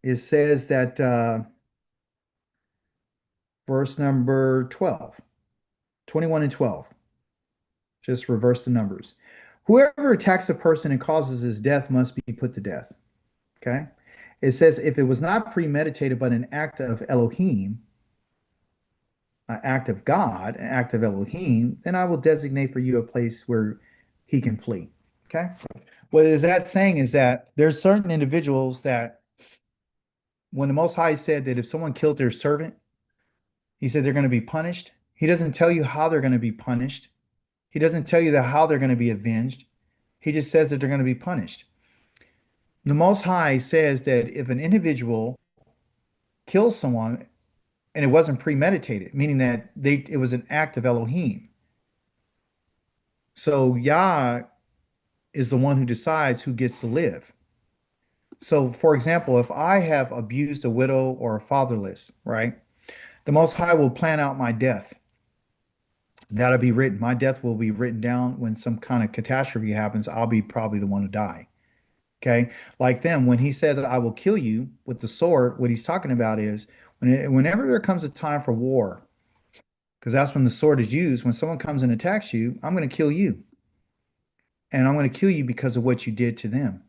it says that verse number 12, 21 and 12. Just reverse the numbers. Whoever attacks a person and causes his death must be put to death. Okay. It says, if it was not premeditated, but an act of Elohim, an act of God, an act of Elohim, then I will designate for you a place where he can flee. Okay. What is that saying is that there's certain individuals that when the Most High said that if someone killed their servant, he said they're going to be punished. He doesn't tell you how they're going to be punished. He doesn't tell you that how they're going to be avenged. He just says that they're going to be punished. The Most High says that if an individual kills someone and it wasn't premeditated, meaning that it was an act of Elohim. So Yah is the one who decides who gets to live. So, for example, if I have abused a widow or a fatherless, right, the Most High will plan out my death. That'll be written. My death will be written down when some kind of catastrophe happens. I'll be probably the one to die. Okay. Like them, when he said that I will kill you with the sword, what he's talking about is whenever there comes a time for war, because that's when the sword is used, when someone comes and attacks you, I'm going to kill you. And I'm going to kill you because of what you did to them.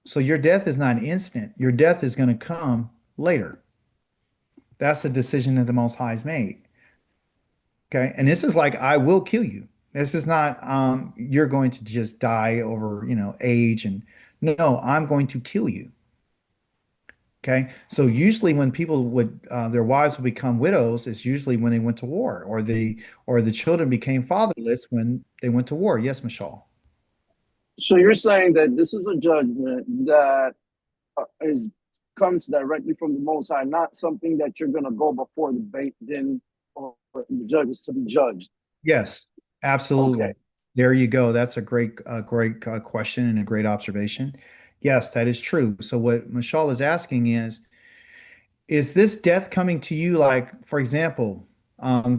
So your death is not instant. Your death is going to come later. That's the decision that the Most High has made. Okay. And this is like, I will kill you. This is not you're going to just die over, age and no, I'm going to kill you. Okay. So usually when people would their wives would become widows, it's usually when they went to war, or the children became fatherless when they went to war. Yes, Michelle. So you're saying that this is a judgment that is comes directly from the Most High, not something that you're going to go before the bait then or the judges to be judged. Yes, absolutely. Okay. There you go. That's a great question and a great observation. Yes, that is true. So what Michelle is asking is this death coming to you like, for example,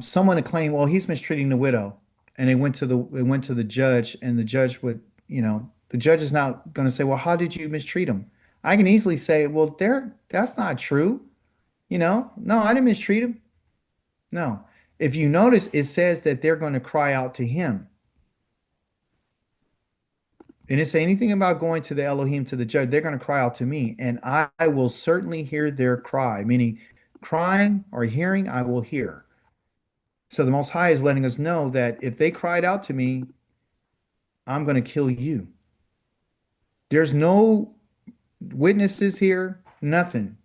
someone to claim, well, he's mistreating the widow, and they went to the judge, and the judge would, the judge is not going to say, well, how did you mistreat him? I can easily say, well, that's not true. No, I didn't mistreat him. No. If you notice, it says that they're going to cry out to him. It didn't say anything about going to the Elohim, to the judge. They're going to cry out to me, and I will certainly hear their cry, meaning crying or hearing, I will hear. So the Most High is letting us know that if they cried out to me, I'm going to kill you. There's no witnesses here, nothing.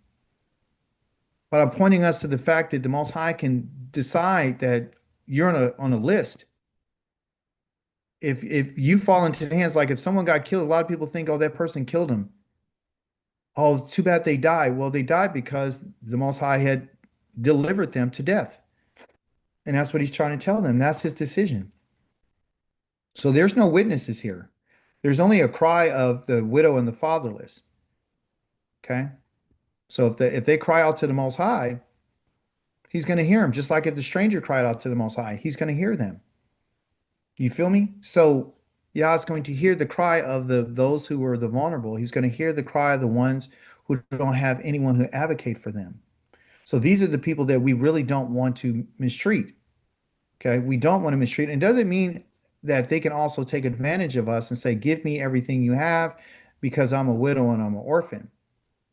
But I'm pointing us to the fact that the Most High can decide that you're on a list. If you fall into the hands, like if someone got killed, a lot of people think, oh, that person killed him. Oh, too bad they died. Well, they died because the Most High had delivered them to death. And that's what he's trying to tell them. That's his decision. So there's no witnesses here. There's only a cry of the widow and the fatherless. Okay. So if they cry out to the Most High, he's going to hear them. Just like if the stranger cried out to the Most High, he's going to hear them. You feel me? So Yah is going to hear the cry of those who are the vulnerable. He's going to hear the cry of the ones who don't have anyone who advocate for them. So these are the people that we really don't want to mistreat. Okay, we don't want to mistreat. And it doesn't mean that they can also take advantage of us and say, give me everything you have because I'm a widow and I'm an orphan.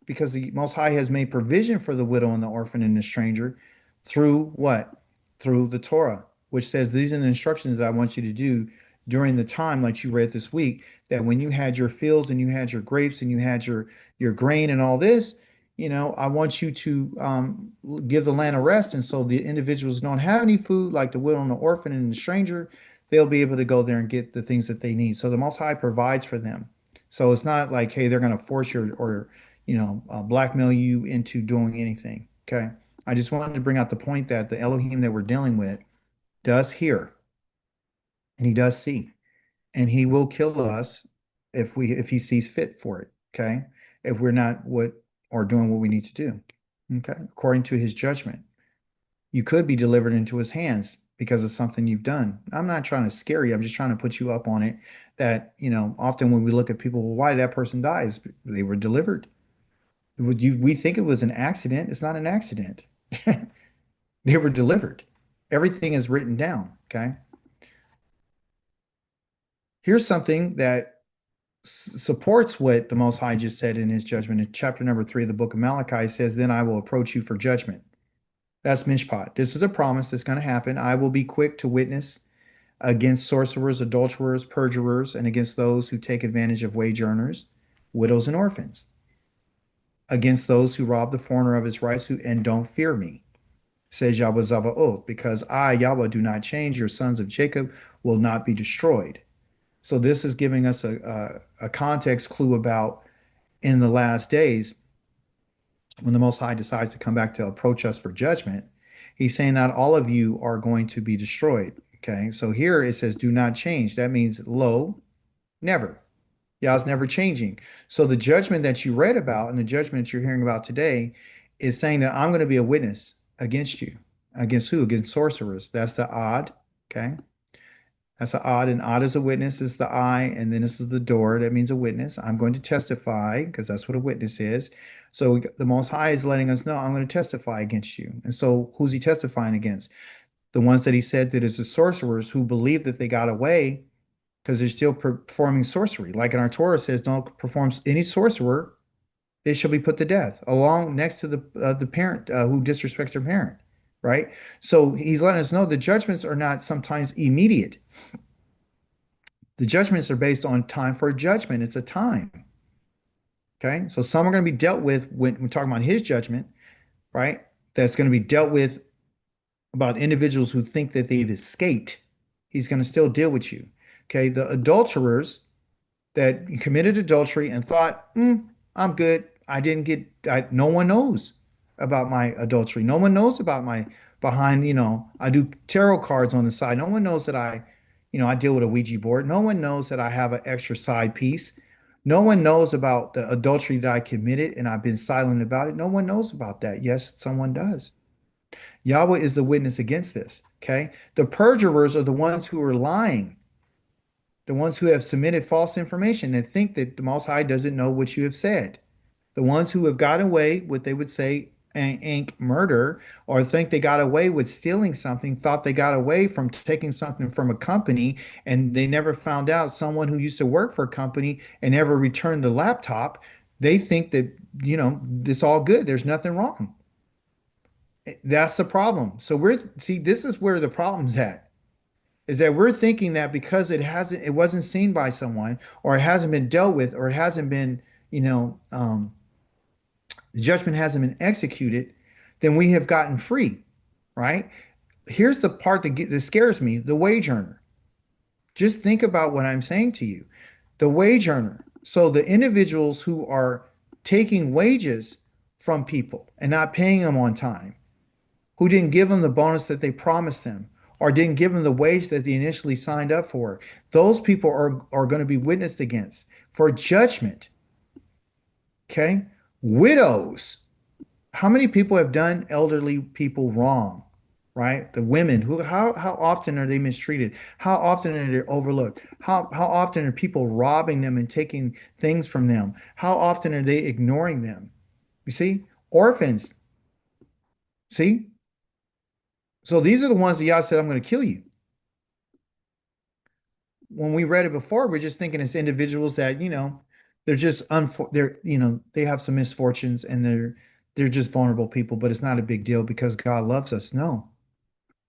Because the Most High has made provision for the widow and the orphan and the stranger through what? Through the Torah, which says these are the instructions that I want you to do during the time, like you read this week, that when you had your fields and you had your grapes and you had your grain and all this, I want you to give the land a rest. And so the individuals don't have any food, like the widow and the orphan and the stranger, they'll be able to go there and get the things that they need. So the Most High provides for them. So it's not like, hey, they're going to force you or blackmail you into doing anything. Okay. I just wanted to bring out the point that the Elohim that we're dealing with does hear and he does see, and he will kill us if he sees fit for it. Okay. If we're not doing what we need to do. Okay. According to his judgment, you could be delivered into his hands because of something you've done. I'm not trying to scare you. I'm just trying to put you up on it that, often when we look at people, well, why did that person die? They were delivered. We think it was an accident. It's not an accident. They were delivered. Everything is written down. Okay. Here's something that supports what the Most High just said in his judgment. In chapter number 3 of the book of Malachi says, then I will approach you for judgment. That's Mishpat. This is a promise that's going to happen. I will be quick to witness against sorcerers, adulterers, perjurers, and against those who take advantage of wage earners, widows, and orphans, against those who rob the foreigner of his rights and don't fear me, says Yahweh Zavaoth, because I, Yahweh, do not change. Your sons of Jacob will not be destroyed. So this is giving us a context clue about in the last days, when the Most High decides to come back to approach us for judgment, he's saying not all of you are going to be destroyed. Okay. So here it says, do not change. That means lo, never. Yah's never changing. So the judgment that you read about and the judgment that you're hearing about today is saying that I'm going to be a witness against you. Against who? Against sorcerers. That's the odd. Okay. That's the odd, and odd is a witness, is the eye, and then this is the door. That means a witness. I'm going to testify because that's what a witness is. So the Most High is letting us know I'm going to testify against you. And so who's he testifying against? The ones that he said that is the sorcerers who believe that they got away because they're still performing sorcery. Like in our Torah says, don't perform any sorcerer, they shall be put to death, along next to the parent who disrespects their parent. Right? So he's letting us know the judgments are not sometimes immediate. The judgments are based on time for a judgment. It's a time. Okay. So some are going to be dealt with when we're talking about his judgment, right? That's going to be dealt with about individuals who think that they've escaped. He's going to still deal with you. Okay. The adulterers that committed adultery and thought, I'm good. I didn't get, no one knows about my adultery. No one knows about my behind, I do tarot cards on the side. No one knows that I deal with a Ouija board. No one knows that I have an extra side piece. No one knows about the adultery that I committed and I've been silent about it. No one knows about that. Yes, someone does. Yahweh is the witness against this. Okay. The perjurers are the ones who are lying, the ones who have submitted false information and think that the Most High doesn't know what you have said. The ones who have got away, what they would say, murder, or think they got away with stealing something, thought they got away from taking something from a company, and they never found out someone who used to work for a company and never returned the laptop. They think that, it's all good. There's nothing wrong. That's the problem. So this is where the problem's at, is that we're thinking that because it wasn't seen by someone, or it hasn't been dealt with, or it hasn't been, the judgment hasn't been executed, then we have gotten free, right? Here's the part that scares me, the wage earner. Just think about what I'm saying to you. The wage earner. So the individuals who are taking wages from people and not paying them on time, who didn't give them the bonus that they promised them, or didn't give them the wage that they initially signed up for, those people are going to be witnessed against for judgment. Okay? Widows. How many people have done elderly people wrong, right? The women how often are they mistreated? How often are they overlooked? How often are people robbing them and taking things from them? How often are they ignoring them? You see? Orphans. See? So these are the ones that Yah said, I'm going to kill you. When we read it before, we're just thinking it's individuals that, they're just they have some misfortunes and they're just vulnerable people, but it's not a big deal because God loves us. No.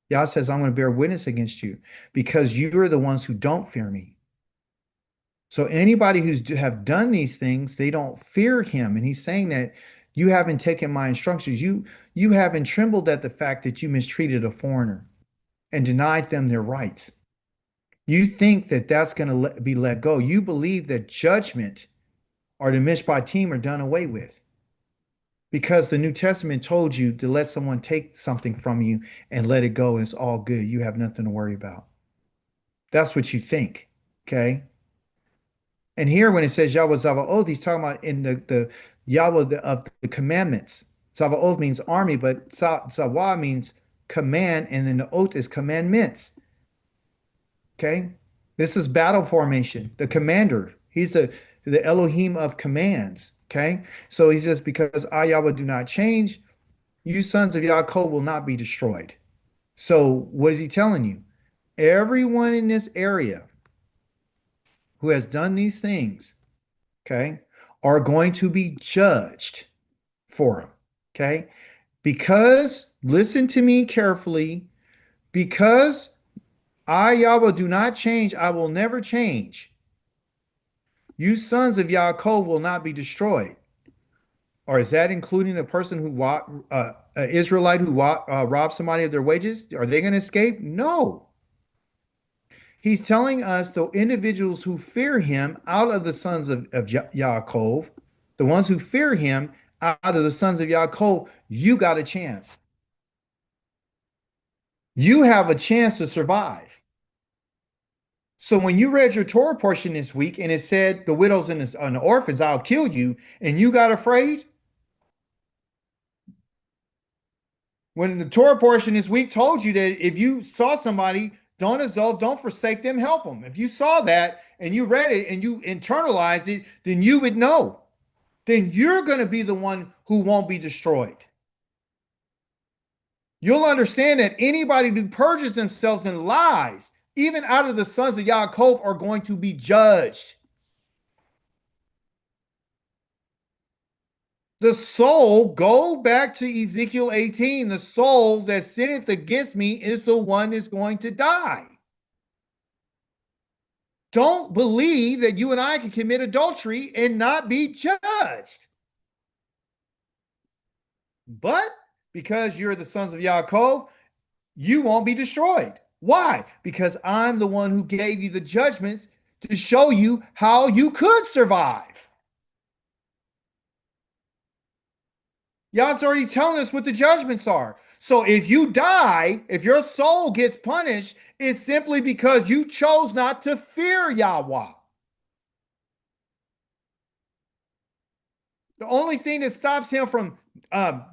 Yah says, I'm going to bear witness against you because you are the ones who don't fear me. So anybody who's have done these things, they don't fear him. And he's saying that you haven't taken my instructions. You haven't trembled at the fact that you mistreated a foreigner and denied them their rights. You think that that's going to be let go. You believe that judgment or the Mishpatim are done away with because the New Testament told you to let someone take something from you and let it go and it's all good. You have nothing to worry about. That's what you think, okay? And here when it says Yahweh Zavaoth, he's talking about in the Yahweh of the commandments. Zavaoth means army, but Zawah means command, and then the oath is commandments. Okay? This is battle formation, the commander. He's the Elohim of commands. Okay? So he says, because I, Yahweh, do not change, you sons of Yaakov will not be destroyed. So what is he telling you? Everyone in this area who has done these things, okay, are going to be judged for them, okay? Because, listen to me carefully, because I, Yahweh, do not change, I will never change. You sons of Yaakov will not be destroyed. Or is that including a person who an Israelite who robbed somebody of their wages? Are they going to escape? No. He's telling us the individuals who fear him out of the sons of Yaakov, the ones who fear him out of the sons of Yaakov, you got a chance. You have a chance to survive. So when you read your Torah portion this week and it said the widows and the orphans, I'll kill you, and you got afraid, when the Torah portion this week told you that if you saw somebody, don't absolve, don't forsake them, help them. If you saw that and you read it and you internalized it, then you would know. Then you're going to be the one who won't be destroyed. You'll understand that anybody who purges themselves in lies, even out of the sons of Yaakov, are going to be judged. The soul, go back to Ezekiel 18, the soul that sinneth against me is the one that's going to die. Don't believe that you and I can commit adultery and not be judged. But because you're the sons of Yaakov, you won't be destroyed. Why? Because I'm the one who gave you the judgments to show you how you could survive. Yah's already telling us what the judgments are. So if you die, if your soul gets punished, it's simply because you chose not to fear Yahweh. The only thing that stops him from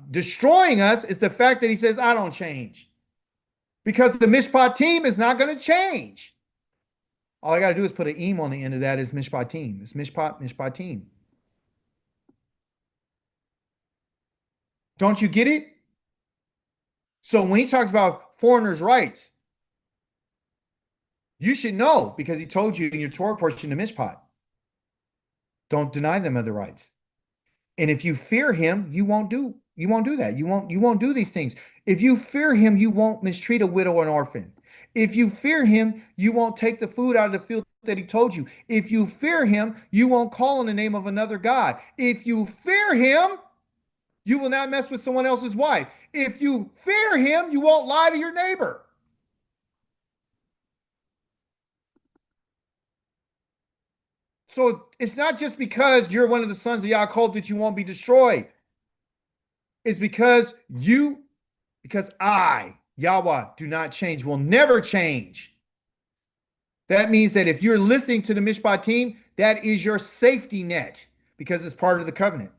destroying us is the fact that he says, I don't change. Because the Mishpatim is not going to change. All I got to do is put an eem on the end of that is Mishpatim. It's Mishpatim. Don't you get it? So when he talks about foreigners' rights, you should know because he told you in your Torah portion to Mishpat. Don't deny them of their rights. And if you fear him, you won't do that. You won't do these things. If you fear him, you won't mistreat a widow or an orphan. If you fear him, you won't take the food out of the field that he told you. If you fear him, you won't call on the name of another God. If you fear him, you will not mess with someone else's wife. If you fear him, you won't lie to your neighbor. So it's not just because you're one of the sons of Yaakov that you won't be destroyed. It's because I, Yahweh, do not change, will never change. That means that if you're listening to the Mishpatim, that is your safety net because it's part of the covenant.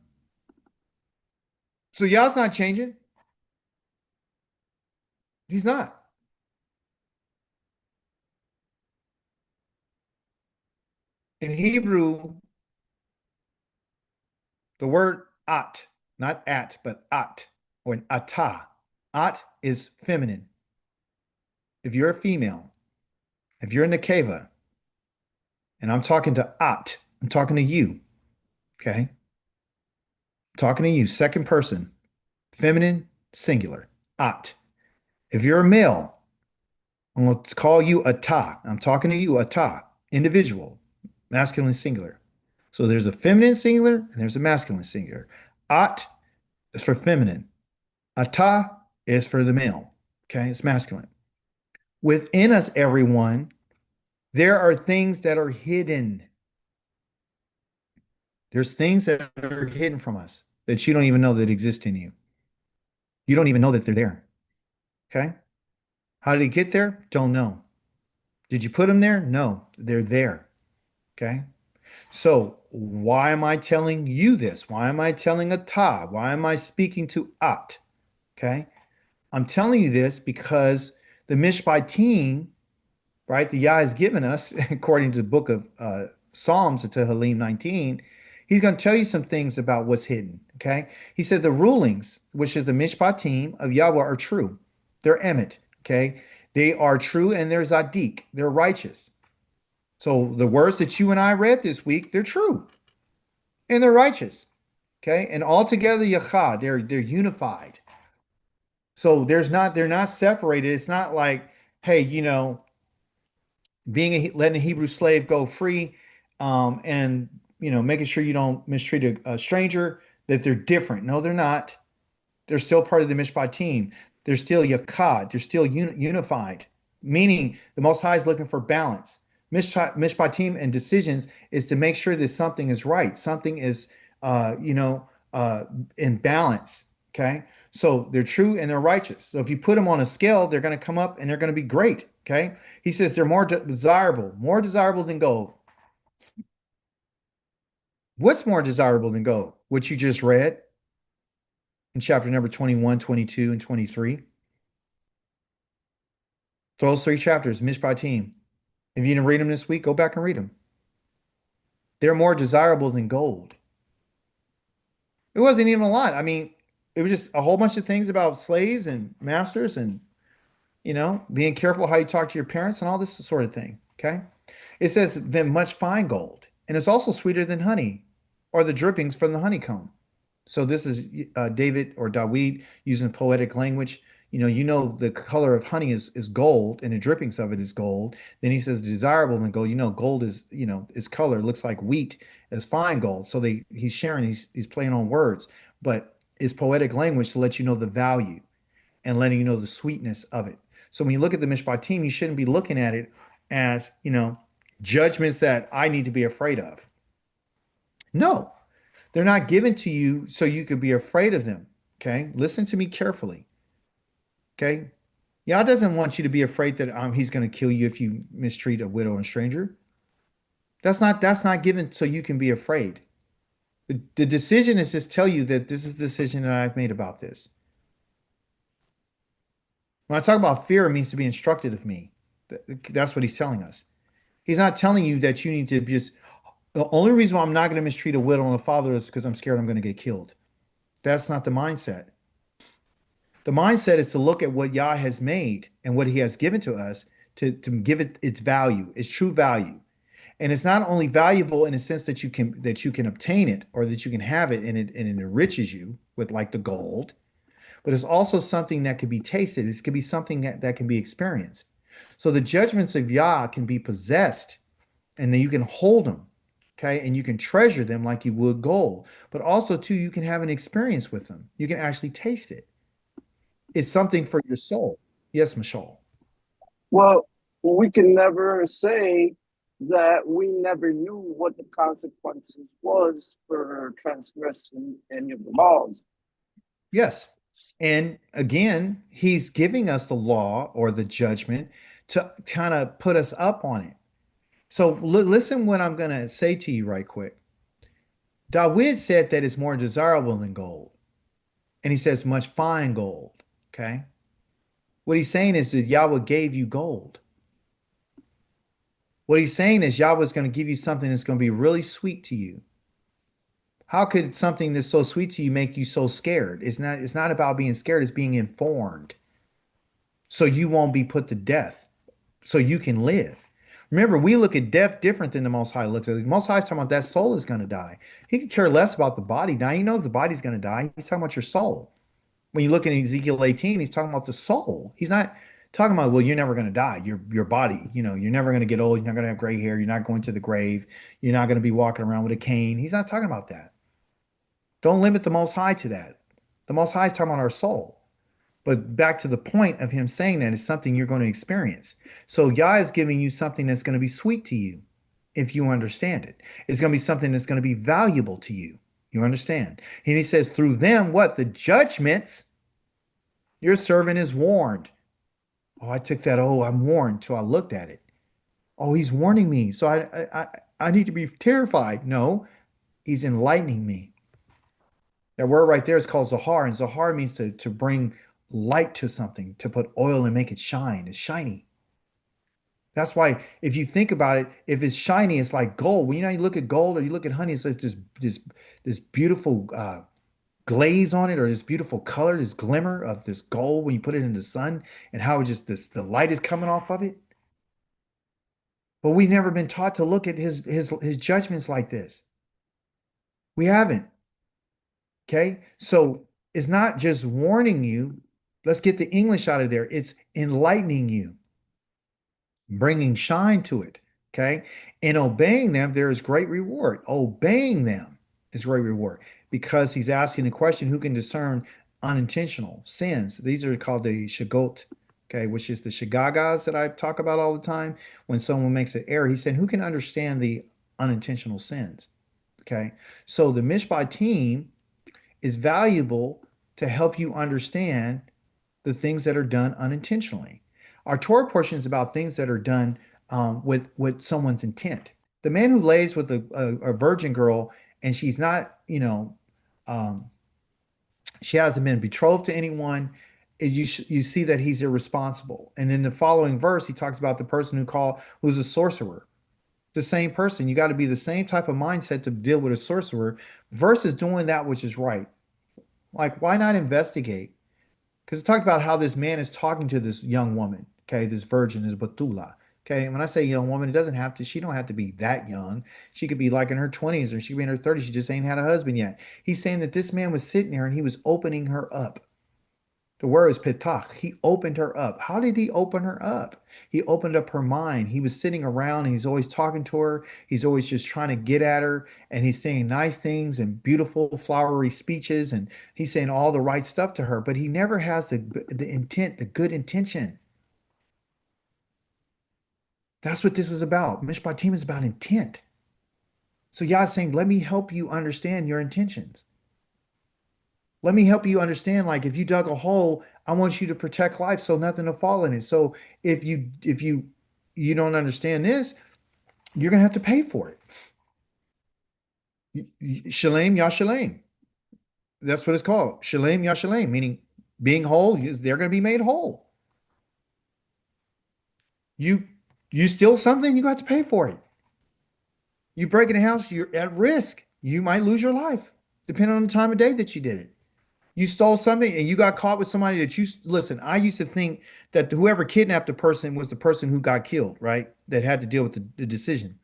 So Yah's not changing. He's not. In Hebrew, the word at, not at, but at, or an atah. At is feminine. If you're a female, if you're in the keva, and I'm talking to at, I'm talking to you, okay? I'm talking to you, second person, feminine, singular, at. If you're a male, I'm going to call you atah. I'm talking to you, atah, individual, masculine, singular. So there's a feminine singular and there's a masculine singular. At is for feminine. Atah is for the male. Okay, it's masculine. Within us, everyone, there are things that are hidden. There's things that are hidden from us that you don't even know that exist in you. You don't even know that they're there. Okay? How did he get there? Don't know. Did you put them there? No, they're there. Okay? So why am I telling you this? Why am I telling Atah? Why am I speaking to At? Okay? I'm telling you this because the Mishpatim, right, the Yah has given us, according to the book of Psalms, to Tehillim 19, He's going to tell you some things about what's hidden. Okay. He said the rulings, which is the Mishpatim of Yahweh, are true. They're emet. Okay. They are true and they're Zadik. They're righteous. So the words that you and I read this week, they're true and they're righteous. Okay. And altogether, Yachad, they're unified. So they're not separated. It's not like, hey, letting a Hebrew slave go free, and making sure you don't mistreat a stranger, that they're different. No, they're not. They're still part of the Mishpatim. They're still Yakad. They're still unified, meaning the Most High is looking for balance. Mishpatim and decisions is to make sure that something is right, something is, in balance. Okay, so they're true and they're righteous. So if you put them on a scale, they're going to come up and they're going to be great. Okay, he says they're more desirable than gold. What's more desirable than gold? What you just read in chapter number 21, 22, and 23. Those three chapters, Mishpatim. If you didn't read them this week, go back and read them. They're more desirable than gold. It wasn't even a lot. I mean, it was just a whole bunch of things about slaves and masters and, being careful how you talk to your parents and all this sort of thing. Okay. It says, than much fine gold. And it's also sweeter than honey or the drippings from the honeycomb. So this is David or Dawid using poetic language. The color of honey is gold and the drippings of it is gold. Then he says desirable than gold. Gold is, its color looks like wheat as fine gold. So he's sharing, he's playing on words, but it's poetic language to let you know the value and letting you know the sweetness of it. So when you look at the Mishpatim, you shouldn't be looking at it as, judgments that I need to be afraid of. No, they're not given to you so you could be afraid of them. Okay. Listen to me carefully. Okay. Yah doesn't want you to be afraid that he's going to kill you if you mistreat a widow and stranger. That's not given so you can be afraid. The decision is just tell you that this is the decision that I've made about this. When I talk about fear, it means to be instructed of me. That's what he's telling us. He's not telling you that you need to just, the only reason why I'm not going to mistreat a widow and a father is because I'm scared I'm going to get killed. That's not the mindset. The mindset is to look at what Yah has made and what he has given to us to give it its value, its true value. And it's not only valuable in a sense that you can obtain it or that you can have it and it enriches you with like the gold, but it's also something that can be tasted. This could be something that can be experienced. So the judgments of Yah can be possessed and then you can hold them, okay? And you can treasure them like you would gold. But also, too, you can have an experience with them. You can actually taste it. It's something for your soul. Yes, Michelle. Well, we can never say that we never knew what the consequences was for transgressing any of the laws. Yes. And again, he's giving us the law or the judgment to kind of put us up on it. So listen what I'm going to say to you right quick. Dawid said that it's more desirable than gold. And he says much fine gold. Okay. What he's saying is that Yahweh gave you gold. What he's saying is Yahweh is going to give you something that's going to be really sweet to you. How could something that's so sweet to you make you so scared? It's not about being scared, it's being informed. So you won't be put to death. So you can live. Remember, we look at death different than the Most High looks at it. The Most High is talking about that soul is going to die. He could care less about the body dying. He knows the body's going to die. He's talking about your soul. When you look at Ezekiel 18, he's talking about the soul. He's not talking about, well, you're never going to die. Your body, you're never going to get old. You're not going to have gray hair. You're not going to the grave. You're not going to be walking around with a cane. He's not talking about that. Don't limit the Most High to that. The Most High is talking about our soul. But back to the point of him saying that is something you're going to experience. So Yah is giving you something that's going to be sweet to you if you understand it. It's going to be something that's going to be valuable to you. You understand? And he says, through them, what? The judgments, your servant is warned. Oh, I took that, oh, I'm warned till I looked at it. Oh, he's warning me. So I need to be terrified. No, he's enlightening me. That word right there is called Zahar, and Zahar means to bring light to something, to put oil and make it shine. It's shiny. That's why if you think about it, if it's shiny, it's like gold. When you look at gold or you look at honey, it's like this beautiful glaze on it, or this beautiful color, this glimmer of this gold when you put it in the sun, and how it just the light is coming off of it. But we've never been taught to look at his judgments like this. We haven't. Okay. So it's not just warning you. Let's get the English out of there. It's enlightening you, bringing shine to it. Okay. In obeying them, there is great reward. Obeying them is great reward because he's asking the question, who can discern unintentional sins? These are called the shagot, okay, which is the shagagas that I talk about all the time. When someone makes an error, he's saying, who can understand the unintentional sins? Okay. So the Mishpatim is valuable to help you understand the things that are done unintentionally. Our Torah portion is about things that are done with someone's intent. The man who lays with a virgin girl and she's not, um, she hasn't been betrothed to anyone, you see that he's irresponsible. And in the following verse, he talks about the person who's a sorcerer. The same person. You got to be the same type of mindset to deal with a sorcerer versus doing that which is right. Like, why not investigate? Because it talked about how this man is talking to this young woman. Okay, this virgin is Batula. Okay, and when I say young woman, she don't have to be that young. She could be like in her 20s or she could be in her 30s. She just ain't had a husband yet. He's saying that this man was sitting there and he was opening her up. The word is petach. He opened her up. How did he open her up? He opened up her mind. He was sitting around and he's always talking to her. He's always just trying to get at her. And he's saying nice things and beautiful, flowery speeches. And he's saying all the right stuff to her. But he never has the intent, the good intention. That's what this is about. Mishpatim is about intent. So Yah's saying, let me help you understand your intentions. Let me help you understand, like if you dug a hole, I want you to protect life so nothing will fall in it. So if you don't understand this, you're gonna have to pay for it. Shalem Yashalem. That's what it's called. Shalem Yashalem, meaning being whole, they're gonna be made whole. You steal something, you got to pay for it. You break in a house, you're at risk. You might lose your life, depending on the time of day that you did it. You stole something and you got caught with somebody that listen, I used to think that whoever kidnapped the person was the person who got killed, right? That had to deal with the decision.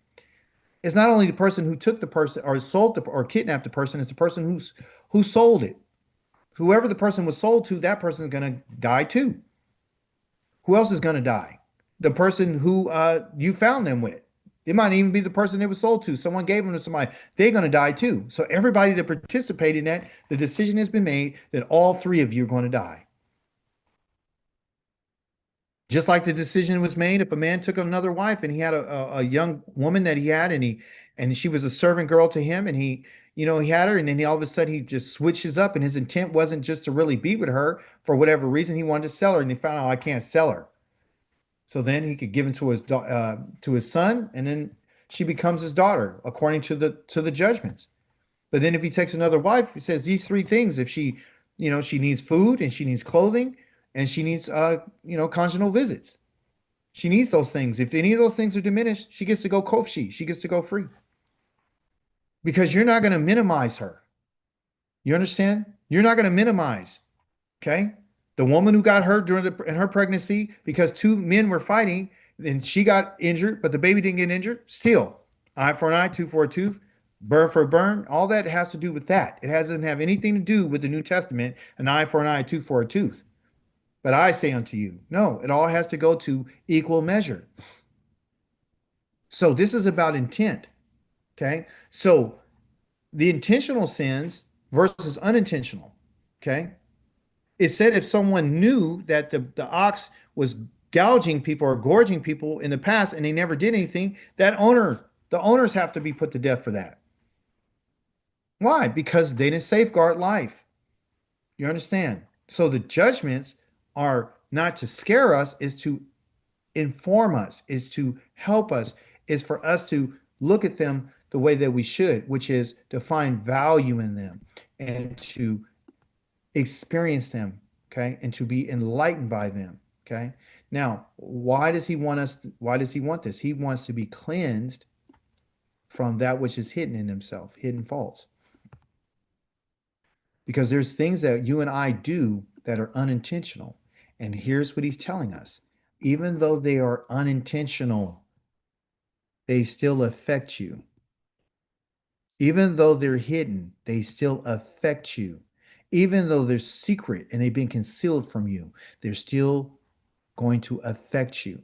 It's not only the person who took the person or sold or kidnapped the person, it's the person who sold it. Whoever the person was sold to, that person is going to die too. Who else is going to die? The person who you found them with. It might even be the person they were sold to. Someone gave them to somebody. They're going to die too. So everybody that participated in that, the decision has been made that all three of you are going to die. Just like the decision was made if a man took another wife and he had a young woman that he had and she was a servant girl to him and he had her and then all of a sudden he just switches up and his intent wasn't just to really be with her for whatever reason. He wanted to sell her and he found out I can't sell her. So then he could give it to his son, and then she becomes his daughter according to the judgments. But then if he takes another wife, he says these three things: if she needs food and she needs clothing and she needs conjugal visits. She needs those things. If any of those things are diminished, she gets to go kofshi. She gets to go free. Because you're not going to minimize her. You understand? You're not going to minimize. Okay? The woman who got hurt in her pregnancy because two men were fighting, and she got injured, but the baby didn't get injured. Still, eye for an eye, tooth for a tooth, burn for a burn. All that has to do with that. It doesn't have anything to do with the New Testament, an eye for an eye, tooth for a tooth. But I say unto you, no, it all has to go to equal measure. So this is about intent. Okay. So the intentional sins versus unintentional. Okay. It said if someone knew that the ox was gouging people or gorging people in the past and they never did anything, the owners have to be put to death for that. Why? Because they didn't safeguard life. You understand? So the judgments are not to scare us, is to inform us, is to help us, is for us to look at them the way that we should, which is to find value in them and to experience them, okay, and to be enlightened by them. Okay. Now, why does he want this? He wants to be cleansed from that which is hidden in himself, hidden faults. Because there's things that you and I do that are unintentional. And here's what he's telling us. Even though they are unintentional, they still affect you. Even though they're hidden, they still affect you. Even though they're secret and they've been concealed from you, they're still going to affect you.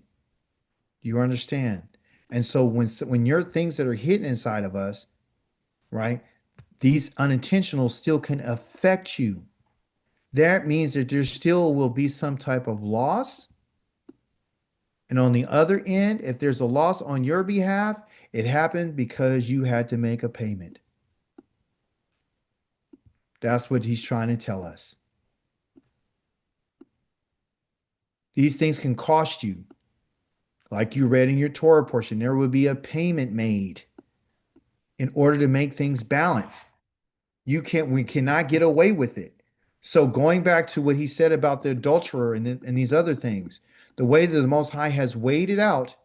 Do you understand? And so when your things that are hidden inside of us, right, these unintentional still can affect you. That means that there still will be some type of loss. And on the other end, if there's a loss on your behalf, it happened because you had to make a payment. That's what he's trying to tell us. These things can cost you. Like you read in your Torah portion, there will be a payment made in order to make things balanced. We cannot get away with it. So going back to what he said about the adulterer and these other things, the way that the Most High has weighed it out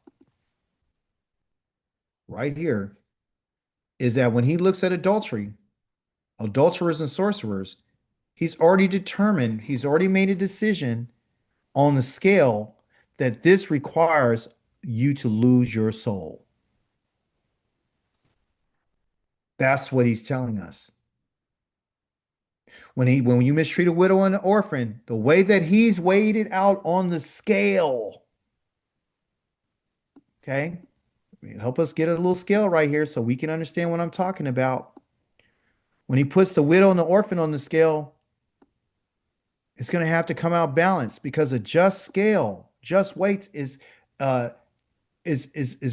right here is that when he looks at adultery, adulterers and sorcerers, he's already determined, he's already made a decision on the scale that this requires you to lose your soul. That's what he's telling us. When you mistreat a widow and an orphan, the way that he's weighed it out on the scale. Okay? Help us get a little scale right here so we can understand what I'm talking about. When he puts the widow and the orphan on the scale, it's going to have to come out balanced because a just scale, just weights is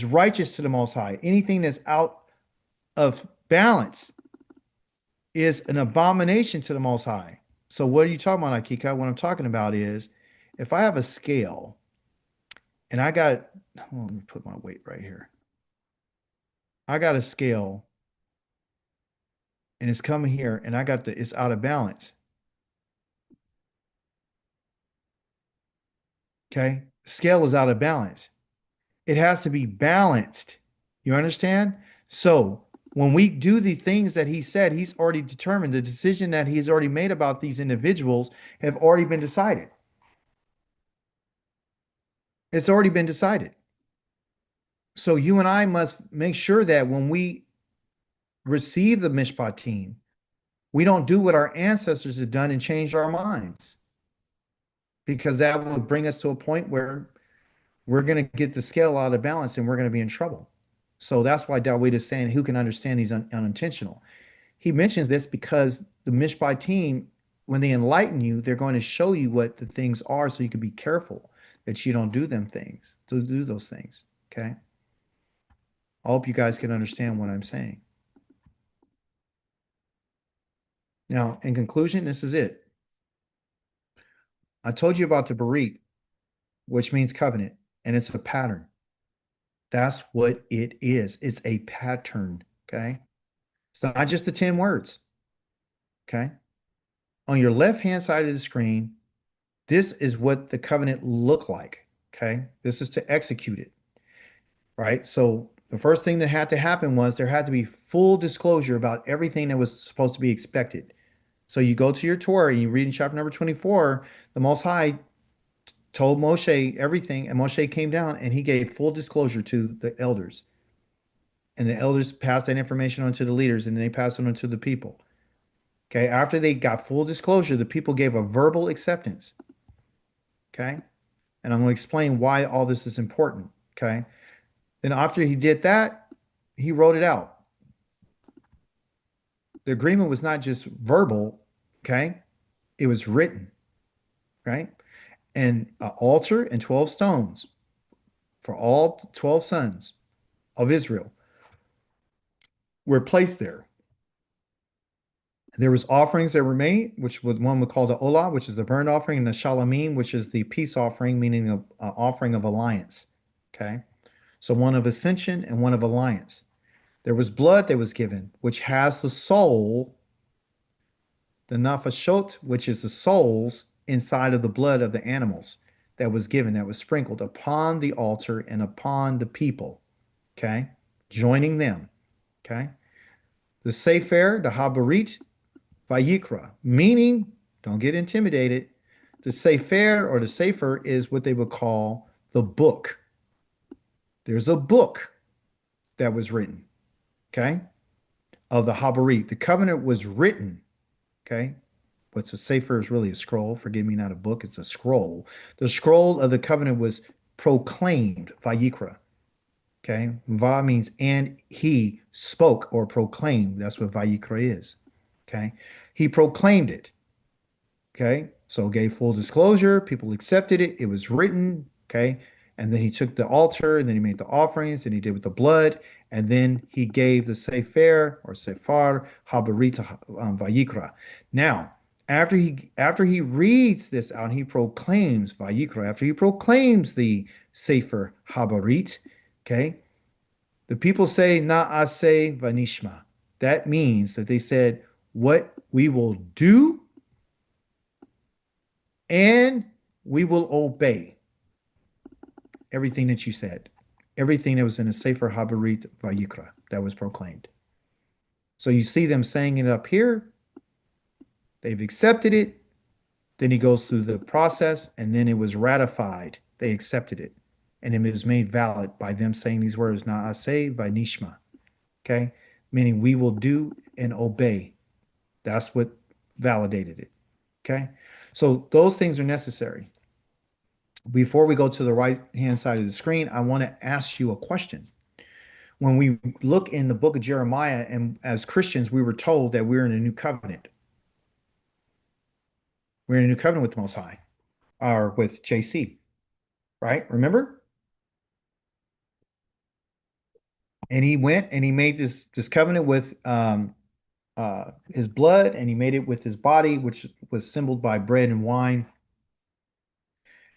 righteous to the Most High. Anything that's out of balance is an abomination to the Most High. So what are you talking about, Akika? What I'm talking about is if I have a scale and I got, let me put my weight right here. I got a scale and it's coming here and it's out of balance. Okay. Scale is out of balance. It has to be balanced. You understand? So when we do the things that he said, he's already determined the decision that he's already made about these individuals have already been decided. It's already been decided. So you and I must make sure that when we receive the Mishpatim, we don't do what our ancestors have done and change our minds. Because that will bring us to a point where we're going to get the scale out of balance and we're going to be in trouble. So that's why Dawid is saying who can understand these unintentional. He mentions this because the Mishpatim, when they enlighten you, they're going to show you what the things are so you can be careful that you don't do those things. Okay. I hope you guys can understand what I'm saying. Now, in conclusion, this is it. I told you about the Barit, which means covenant, and it's a pattern. That's what it is. It's a pattern. Okay. It's not just the 10 words. Okay. On your left-hand side of the screen, this is what the covenant looked like. Okay. This is to execute it. Right. So the first thing that had to happen was there had to be full disclosure about everything that was supposed to be expected. So you go to your Torah and you read in chapter number 24, the Most High told Moshe everything, and Moshe came down and he gave full disclosure to the elders. And the elders passed that information on to the leaders, and then they passed it on to the people. Okay, after they got full disclosure, the people gave a verbal acceptance. Okay, and I'm going to explain why all this is important. Okay, then after he did that, he wrote it out. The agreement was not just verbal, okay, it was written, right? And an altar and 12 stones for all 12 sons of Israel were placed there. There was offerings that were made, which one would call the Olah, which is the burnt offering, and the Shalamim, which is the peace offering, meaning an offering of alliance. Okay, so one of ascension and one of alliance. There was blood that was given, which has the soul, the nafashot, which is the souls inside of the blood of the animals that was given, that was sprinkled upon the altar and upon the people. Okay. Joining them. Okay. The Sefer, the Habarit, Vayikra, meaning, don't get intimidated. The Sefer or the Sefer is what they would call the book. There's a book that was written, okay, of the Habarit. The covenant was written, okay. What's a Sefer is really a scroll. Forgive me, not a book. It's a scroll. The scroll of the covenant was proclaimed, Vayikra. Okay. Va means and he spoke or proclaimed. That's what Vayikra is. Okay. He proclaimed it. Okay. So gave full disclosure. People accepted it. It was written. Okay. And then he took the altar and then he made the offerings and he did with the blood. And then he gave the Sefer or Sephar Habarita Vayikra. Now, after he reads this out, he proclaims Vayikra. After he proclaims the Sefer Habarit, okay, the people say Na'aseh Vanishma. That means that they said, what we will do and we will obey everything that you said, everything that was in the Sefer Habarit Vayikra that was proclaimed. So you see them saying it up here. They've accepted it. Then he goes through the process and then it was ratified. They accepted it. And it was made valid by them saying these words, Na'aseh Vanishma. Okay? Meaning we will do and obey. That's what validated it. Okay? So those things are necessary. Before we go to the right-hand side of the screen, I want to ask you a question. When we look in the book of Jeremiah, and as Christians, we were told that we're in a new covenant. We're in a new covenant with the Most High, or with JC, right? Remember? And he went and he made this covenant with his blood, and he made it with his body, which was symbolized by bread and wine.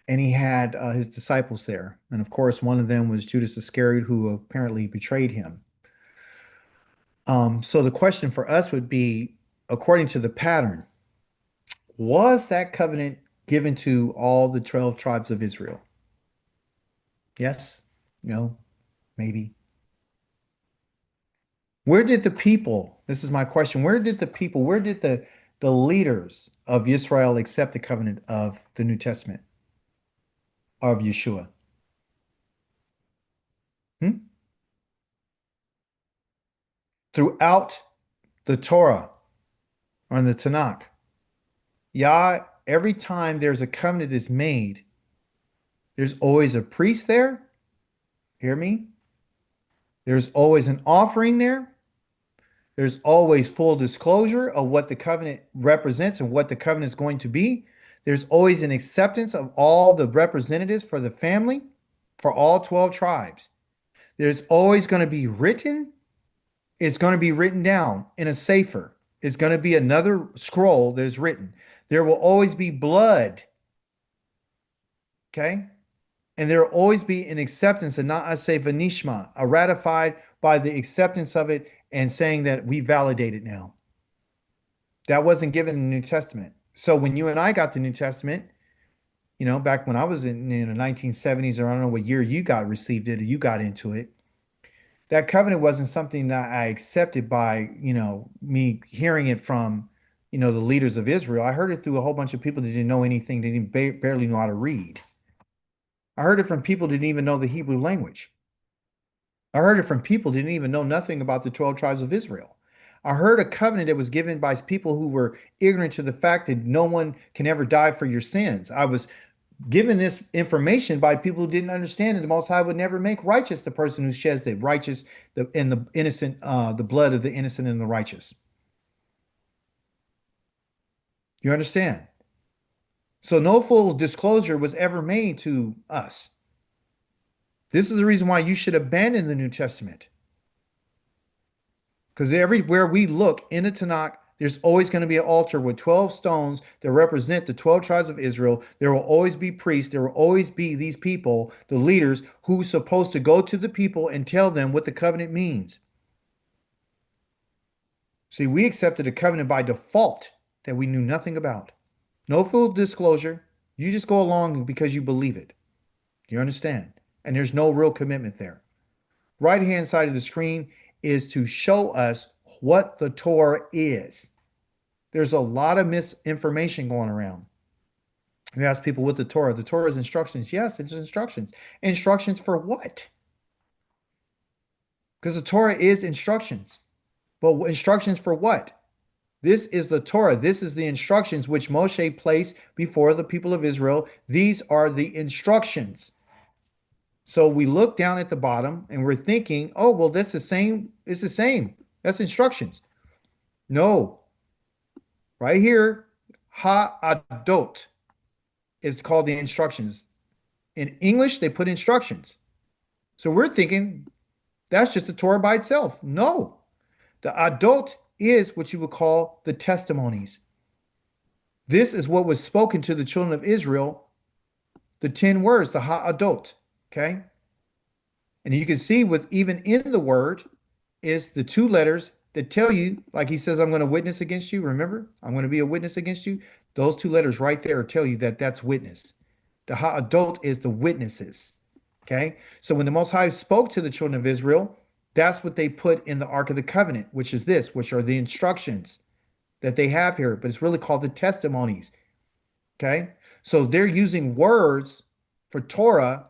And he had his disciples there. And of course, one of them was Judas Iscariot, who apparently betrayed him. So the question for us would be, according to the pattern, was that covenant given to all the 12 tribes of Israel? Yes? No? Maybe? Where did the people, this is my question, where did the leaders of Israel accept the covenant of the New Testament, of Yeshua? Throughout the Torah or in the Tanakh, every time there's a covenant that's made, there's always a priest there. Hear me? There's always an offering there. There's always full disclosure of what the covenant represents and what the covenant is going to be. There's always an acceptance of all the representatives for the family, for all 12 tribes. There's always going to be written. It's going to be written down in a sefer. It's going to be another scroll that is written. There will always be blood. Okay? And there will always be an acceptance, and not say vanishma, a ratified by the acceptance of it and saying that we validate it now. That wasn't given in the New Testament. So when you and I got the New Testament, you know, back when I was in the 1970s, or I don't know what year you received it or you got into it, that covenant wasn't something that I accepted by, you know, me hearing it from, you know, the leaders of Israel. I heard it through a whole bunch of people that didn't know anything. They didn't barely know how to read. I heard it from people that didn't even know the Hebrew language. I heard it from people who didn't even know nothing about the 12 tribes of Israel. I heard a covenant that was given by people who were ignorant to the fact that no one can ever die for your sins. I was given this information by people who didn't understand that the Most High would never make righteous the person who sheds the righteous and the innocent, the blood of the innocent and the righteous. You understand? So no full disclosure was ever made to us. This is the reason why you should abandon the New Testament. Because everywhere we look in the Tanakh, there's always going to be an altar with 12 stones that represent the 12 tribes of Israel. There will always be priests. There will always be these people, the leaders, who's supposed to go to the people and tell them what the covenant means. See, we accepted a covenant by default that we knew nothing about. No full disclosure, You just go along because you believe it. You understand? And there's no real commitment there. Right-hand side of the screen is to show us what the Torah is. There's a lot of misinformation going around. You ask people what the Torah is instructions. Yes, it's instructions. Instructions for what? Because the Torah is instructions. But instructions for what? This is the Torah. This is the instructions which Moshe placed before the people of Israel. These are the instructions. So we look down at the bottom and we're thinking, oh, well, that's the same. It's the same. That's instructions. No. Right here, ha'adot is called the instructions. In English, they put instructions. So we're thinking that's just the Torah by itself. No. The adot is what you would call the testimonies. This is what was spoken to the children of Israel, the 10 words, the ha'adot. Okay. And you can see with even in the word is the 2 letters that tell you, like he says, I'm going to witness against you. Remember, I'm going to be a witness against you. Those 2 letters right there tell you that that's witness. The ha'adot is the witnesses. Okay. So when the Most High spoke to the children of Israel, that's what they put in the Ark of the Covenant, which is this, which are the instructions that they have here, but it's really called the testimonies. Okay. So they're using words for Torah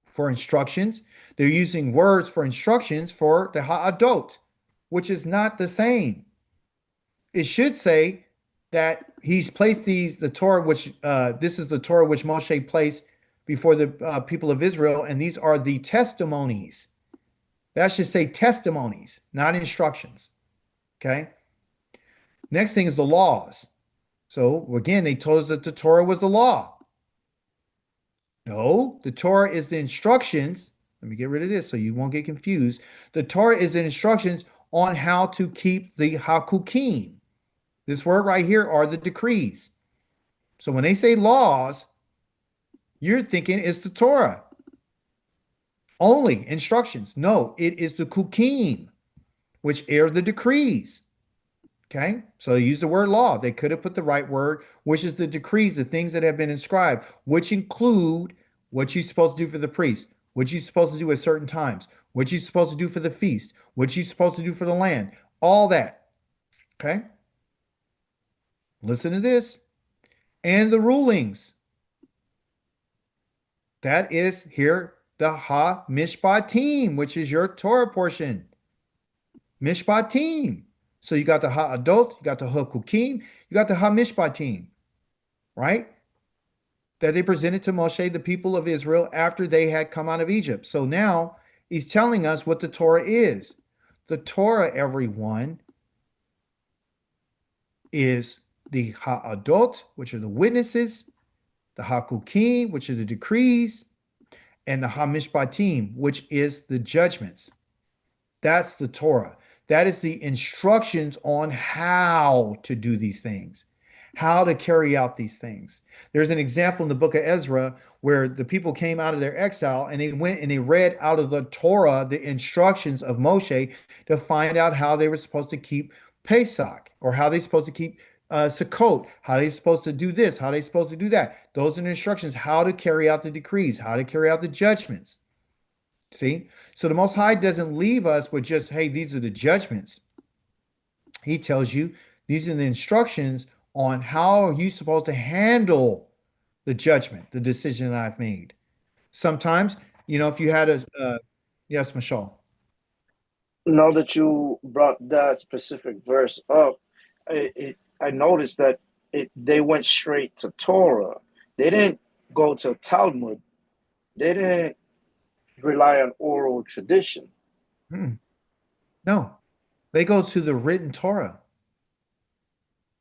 for instructions. They're using words for instructions for the ha'adot, which is not the same. It should say that he's placed the Torah, which this is the Torah which Moshe placed before the people of Israel, and these are the testimonies. That should say testimonies, not instructions. Okay. Next thing is the laws. So again, they told us that the Torah was the law. No, the Torah is the instructions. Let me get rid of this so you won't get confused. The Torah is the instructions on how to keep the hakukim. This word right here are the decrees. So when they say laws, you're thinking it's the Torah. Only instructions. No, it is the kukim, which are the decrees. Okay, so they use the word law. They could have put the right word, which is the decrees, the things that have been inscribed, which include what you're supposed to do for the priest, what you're supposed to do at certain times, what you're supposed to do for the feast, what you're supposed to do for the land, all that. Okay, listen to this. And the rulings. That is here the Mishpatim, which is your Torah portion. Mishpatim. So you got the ha'adot, you got the hakukim, you got the mishpatim, right? That they presented to Moshe, the people of Israel, after they had come out of Egypt. So now he's telling us what the Torah is. The Torah, everyone, is the ha'adot, which are the witnesses, the hakukim, which are the decrees, and the mishpatim, which is the judgments. That's the Torah. That is the instructions on how to do these things, how to carry out these things. There's an example in the book of Ezra where the people came out of their exile and they went and they read out of the Torah the instructions of Moshe to find out how they were supposed to keep Pesach, or how they're supposed to keep Sukkot, how they're supposed to do this, how they're supposed to do that. Those are the instructions, how to carry out the decrees, how to carry out the judgments. See? So the Most High doesn't leave us with just, hey, these are the judgments. He tells you these are the instructions on how are you supposed to handle the judgment, the decision that I've made. Sometimes, if you had yes, Michelle. Now that you brought that specific verse up, I noticed that they went straight to Torah. They didn't go to Talmud. They didn't rely on oral tradition. No, they go to the written Torah.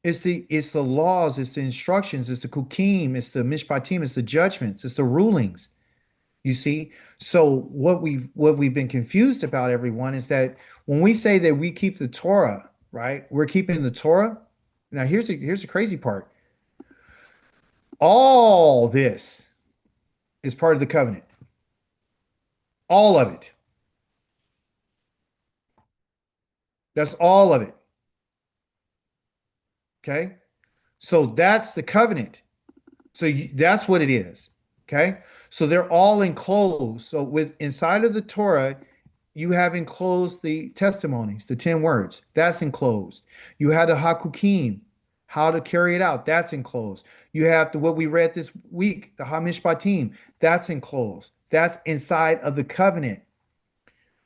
It's the laws, it's the instructions, it's the kukim, it's the mishpatim, it's the judgments, it's the rulings. You see, so what we've been confused about, everyone, is that when we say that we keep the Torah, right? We're keeping the Torah. Now here's the crazy part. All this is part of the covenant. All of it. That's all of it. Okay? So that's the covenant. So that's what it is. Okay. So they're all enclosed. So with inside of the Torah, you have enclosed the testimonies, the 10 words. That's enclosed. You had the hakukim, how to carry it out. That's enclosed. You have the what we read this week, the Mishpatim. That's enclosed. That's inside of the covenant.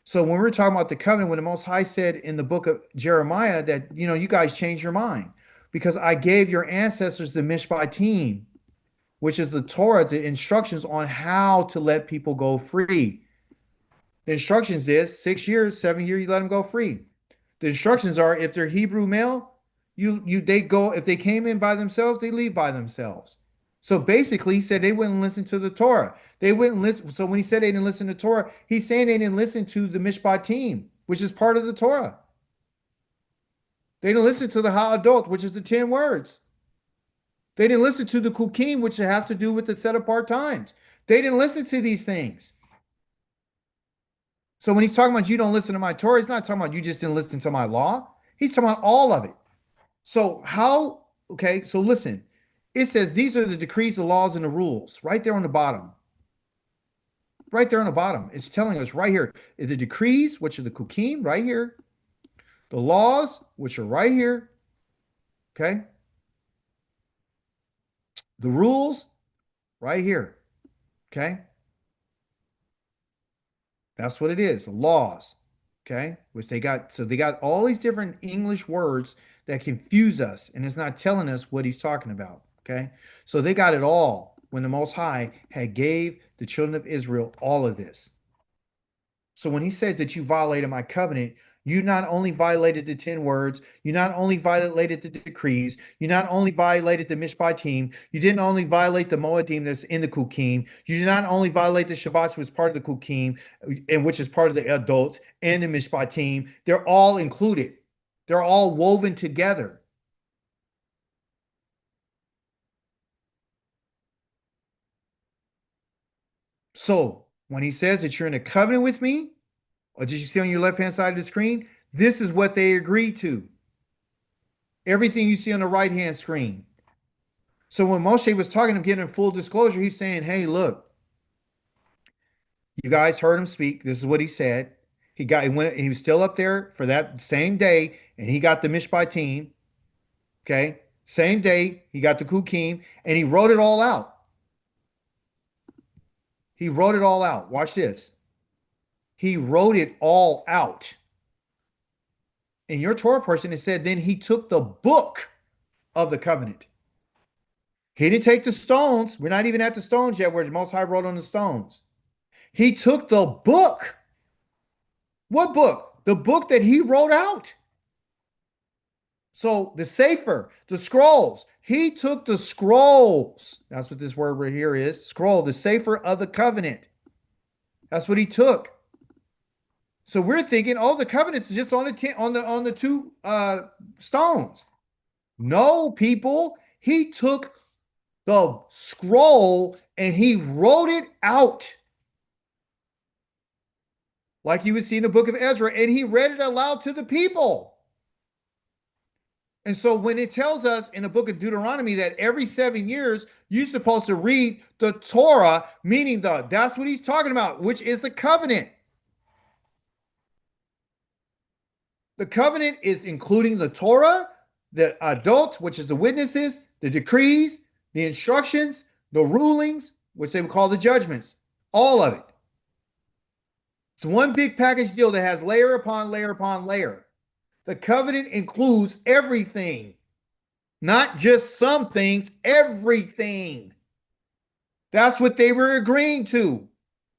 So when we're talking about the covenant, when the Most High said in the book of Jeremiah that, you guys changed your mind because I gave your ancestors the Mishpatim, which is the Torah, the instructions on how to let people go free. The instructions is 6 years, 7 years, you let them go free. The instructions are if they're Hebrew male, they go, if they came in by themselves, they leave by themselves. So basically, he said they wouldn't listen to the Torah. They wouldn't listen. So when he said they didn't listen to Torah, he's saying they didn't listen to the Mishpatim, which is part of the Torah. They didn't listen to the Ha'adot, which is the 10 words. They didn't listen to the Kukim, which has to do with the set apart times. They didn't listen to these things. So when he's talking about you don't listen to my Torah, he's not talking about you just didn't listen to my law. He's talking about all of it. So okay, so listen. It says these are the decrees, the laws, and the rules right there on the bottom. Right there on the bottom. It's telling us right here. The decrees, which are the Kukim, right here. The laws, which are right here. Okay. The rules, right here. Okay. That's what it is. The laws. Okay. Which they got. So they got all these different English words that confuse us. And it's not telling us what he's talking about. Okay. So they got it all when the Most High had gave the children of Israel all of this. So when he says that you violated my covenant, you not only violated the 10 words, you not only violated the decrees, you not only violated the Mishpatim, you didn't only violate the Moedim that's in the Kukim, you did not only violate the Shabbat, which was part of the Kukim, and which is part of the adults, and the Mishpatim. They're all included. They're all woven together. So when he says that you're in a covenant with me, or did you see on your left-hand side of the screen? This is what they agreed to. Everything you see on the right-hand screen. So when Moshe was talking to him, getting full disclosure, he's saying, hey, look, you guys heard him speak. This is what he said. He was still up there for that same day, and he got the Mishpatim. Okay. Same day, he got the Kukim, and he wrote it all out. He wrote it all out. Watch this. He wrote it all out. In your Torah portion, it said, then he took the book of the covenant. He didn't take the stones. We're not even at the stones yet where the Most High wrote on the stones. He took the book. What book? The book that he wrote out. So the Sefer, the scrolls. He took the scrolls. That's what this word right here is. Scroll, the Sefer of the covenant. That's what he took. So we're thinking, oh, the covenant's just on the two stones. No, people. He took the scroll and he wrote it out. Like you would see in the book of Ezra, and he read it aloud to the people. And so when it tells us in the book of Deuteronomy that every 7 years you're supposed to read the Torah, meaning that's what he's talking about, which is the covenant. The covenant is including the Torah, the adults, which is the witnesses, the decrees, the instructions, the rulings, which they would call the judgments, all of it. It's one big package deal that has layer upon layer upon layer. The covenant includes everything, not just some things, everything. That's what they were agreeing to.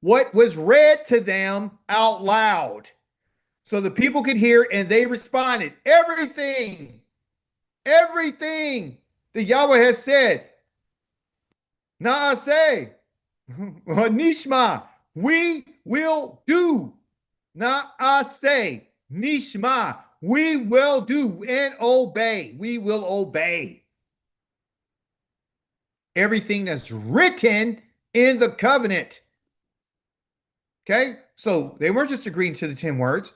What was read to them out loud. So the people could hear and they responded. Everything that Yahweh has said. Naaseh, Nishma, we will do. Naaseh, Nishma, we will do and obey. We will obey. Everything that's written in the covenant. Okay? So they weren't just agreeing to the 10 words.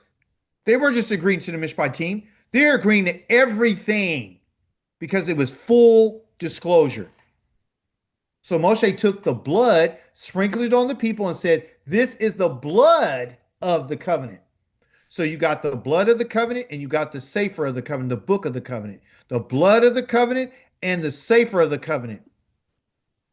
They weren't just agreeing to the Mishpatim. They're agreeing to everything because it was full disclosure. So Moshe took the blood, sprinkled it on the people, and said, "This is the blood of the covenant." So you got the blood of the covenant and you got the safer of the covenant, the book of the covenant, the blood of the covenant and the safer of the covenant.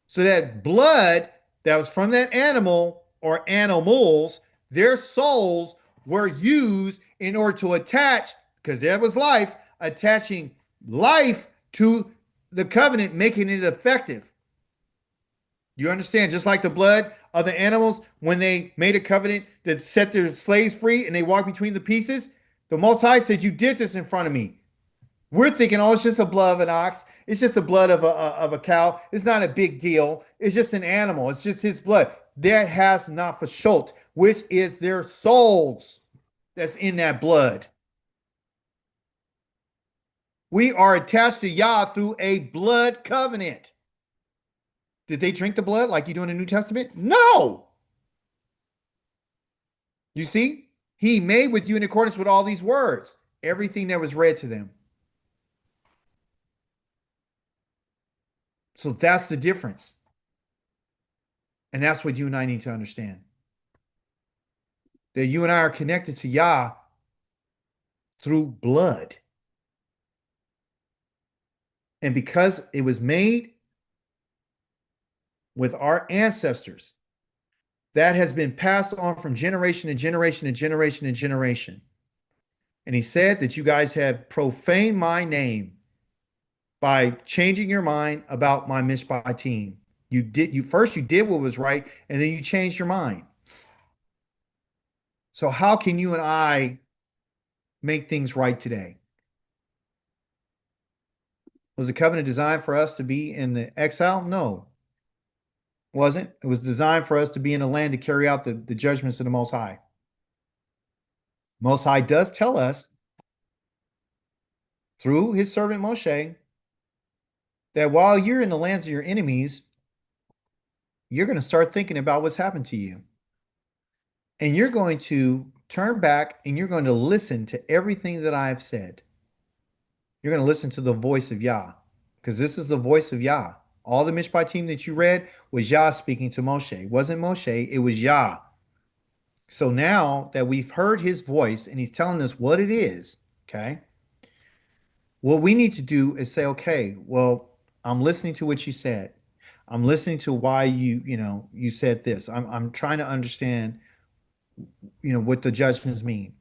So that blood that was from that animal or animals, their souls were used in order to attach, because there was life, attaching life to the covenant, making it effective. You understand? Just like the blood of the animals, when they made a covenant that set their slaves free and they walked between the pieces, the Most High said, "You did this in front of me." We're thinking, "Oh, it's just the blood of an ox. It's just the blood of a cow. It's not a big deal. It's just an animal. It's just his blood." That has nafashot, which is their souls that's in that blood. We are attached to Yah through a blood covenant. Did they drink the blood like you do in the New Testament? No. You see, he made with you in accordance with all these words, everything that was read to them. So that's the difference. And that's what you and I need to understand. That you and I are connected to Yah through blood. And because it was made with our ancestors, that has been passed on from generation to generation to generation to generation. And he said that you guys have profaned my name by changing your mind about my Mishpatim. You did what was right, and then you changed your mind. So how can you and I make things right today? Was the covenant designed for us to be in the exile? No, it wasn't. It was designed for us to be in the land to carry out the judgments of the Most High. Most High does tell us through his servant Moshe that while you're in the lands of your enemies, you're going to start thinking about what's happened to you. And you're going to turn back and you're going to listen to everything that I've said. You're going to listen to the voice of Yah, because this is the voice of Yah. All the Mishpatim that you read was Yah speaking to Moshe. It wasn't Moshe, it was Yah. So now that we've heard his voice and he's telling us what it is, okay, what we need to do is say, okay, well, I'm listening to what you said. I'm listening to why you said this. I'm trying to understand, what the judgments mean.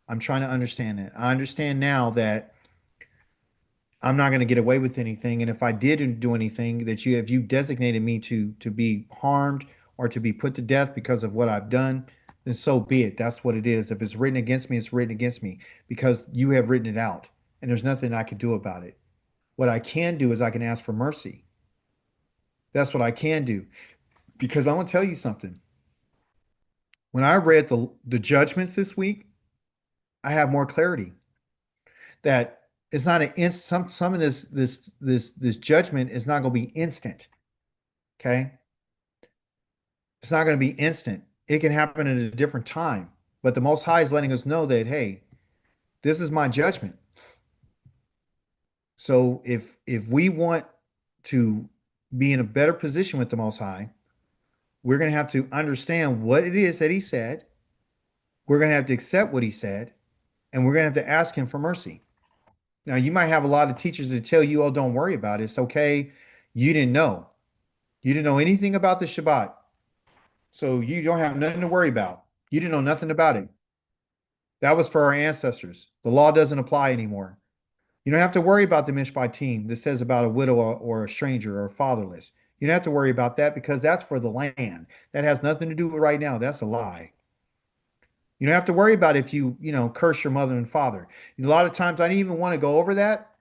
I'm trying to understand it. I understand now that I'm not going to get away with anything. And if I did do anything, if you designated me to be harmed or to be put to death because of what I've done, then so be it. That's what it is. If it's written against me, it's written against me because you have written it out and there's nothing I can do about it. What I can do is I can ask for mercy. That's what I can do, because I'm going to tell you something. When I read the judgments this week, I have more clarity that it's not some of this judgment is not going to be instant. Okay. It's not going to be instant. It can happen at a different time, but the Most High is letting us know that, hey, this is my judgment. So if we want to be in a better position with the Most High, we're going to have to understand what it is that he said. We're going to have to accept what he said, and we're going to have to ask him for mercy. Now, you might have a lot of teachers that tell you, "Oh, don't worry about it. It's okay. You didn't know. You didn't know anything about the Shabbat. So you don't have nothing to worry about. You didn't know nothing about it. That was for our ancestors. The law doesn't apply anymore. You don't have to worry about the Mishpatim that says about a widow or a stranger or fatherless. You don't have to worry about that because that's for the land. That has nothing to do with right now. That's a lie. You don't have to worry about if you curse your mother and father. A lot of times I didn't even want to go over that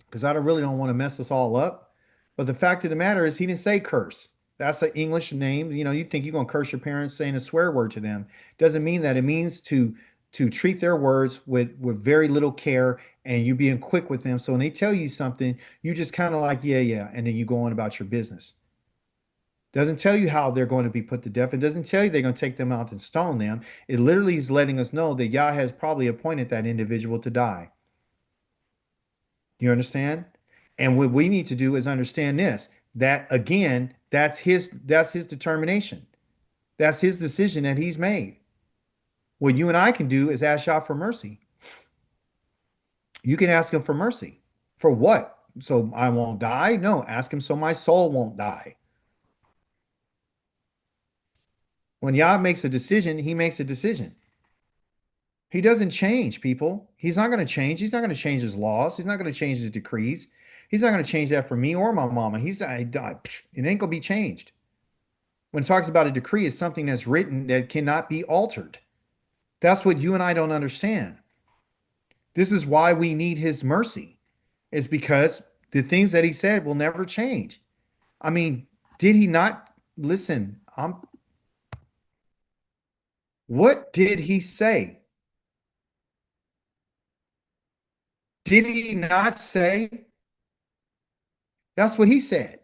because I really don't want to mess us all up. But the fact of the matter is he didn't say curse. That's an English name. You think you're going to curse your parents saying a swear word to them. Doesn't mean that. It means to treat their words with very little care and you being quick with them. So when they tell you something, you just kind of like, yeah, yeah. And then you go on about your business. Doesn't tell you how they're going to be put to death. It doesn't tell you they're going to take them out and stone them. It literally is letting us know that Yah has probably appointed that individual to die. You understand? And what we need to do is understand this. that again, that's his determination. That's his decision that he's made. What you and I can do is ask God for mercy. You can ask him for mercy. For what? So I won't die? No, ask him so my soul won't die. When Yah makes a decision, he makes a decision. He doesn't change, people. He's not going to change. He's not going to change his laws. He's not going to change his decrees. He's not going to change that for me or my mama. It ain't going to be changed. When it talks about a decree, it's something that's written that cannot be altered. That's what you and I don't understand. This is why we need his mercy. Is because the things that he said will never change. I mean, did he not listen? What did he say? Did he not say? That's what he said.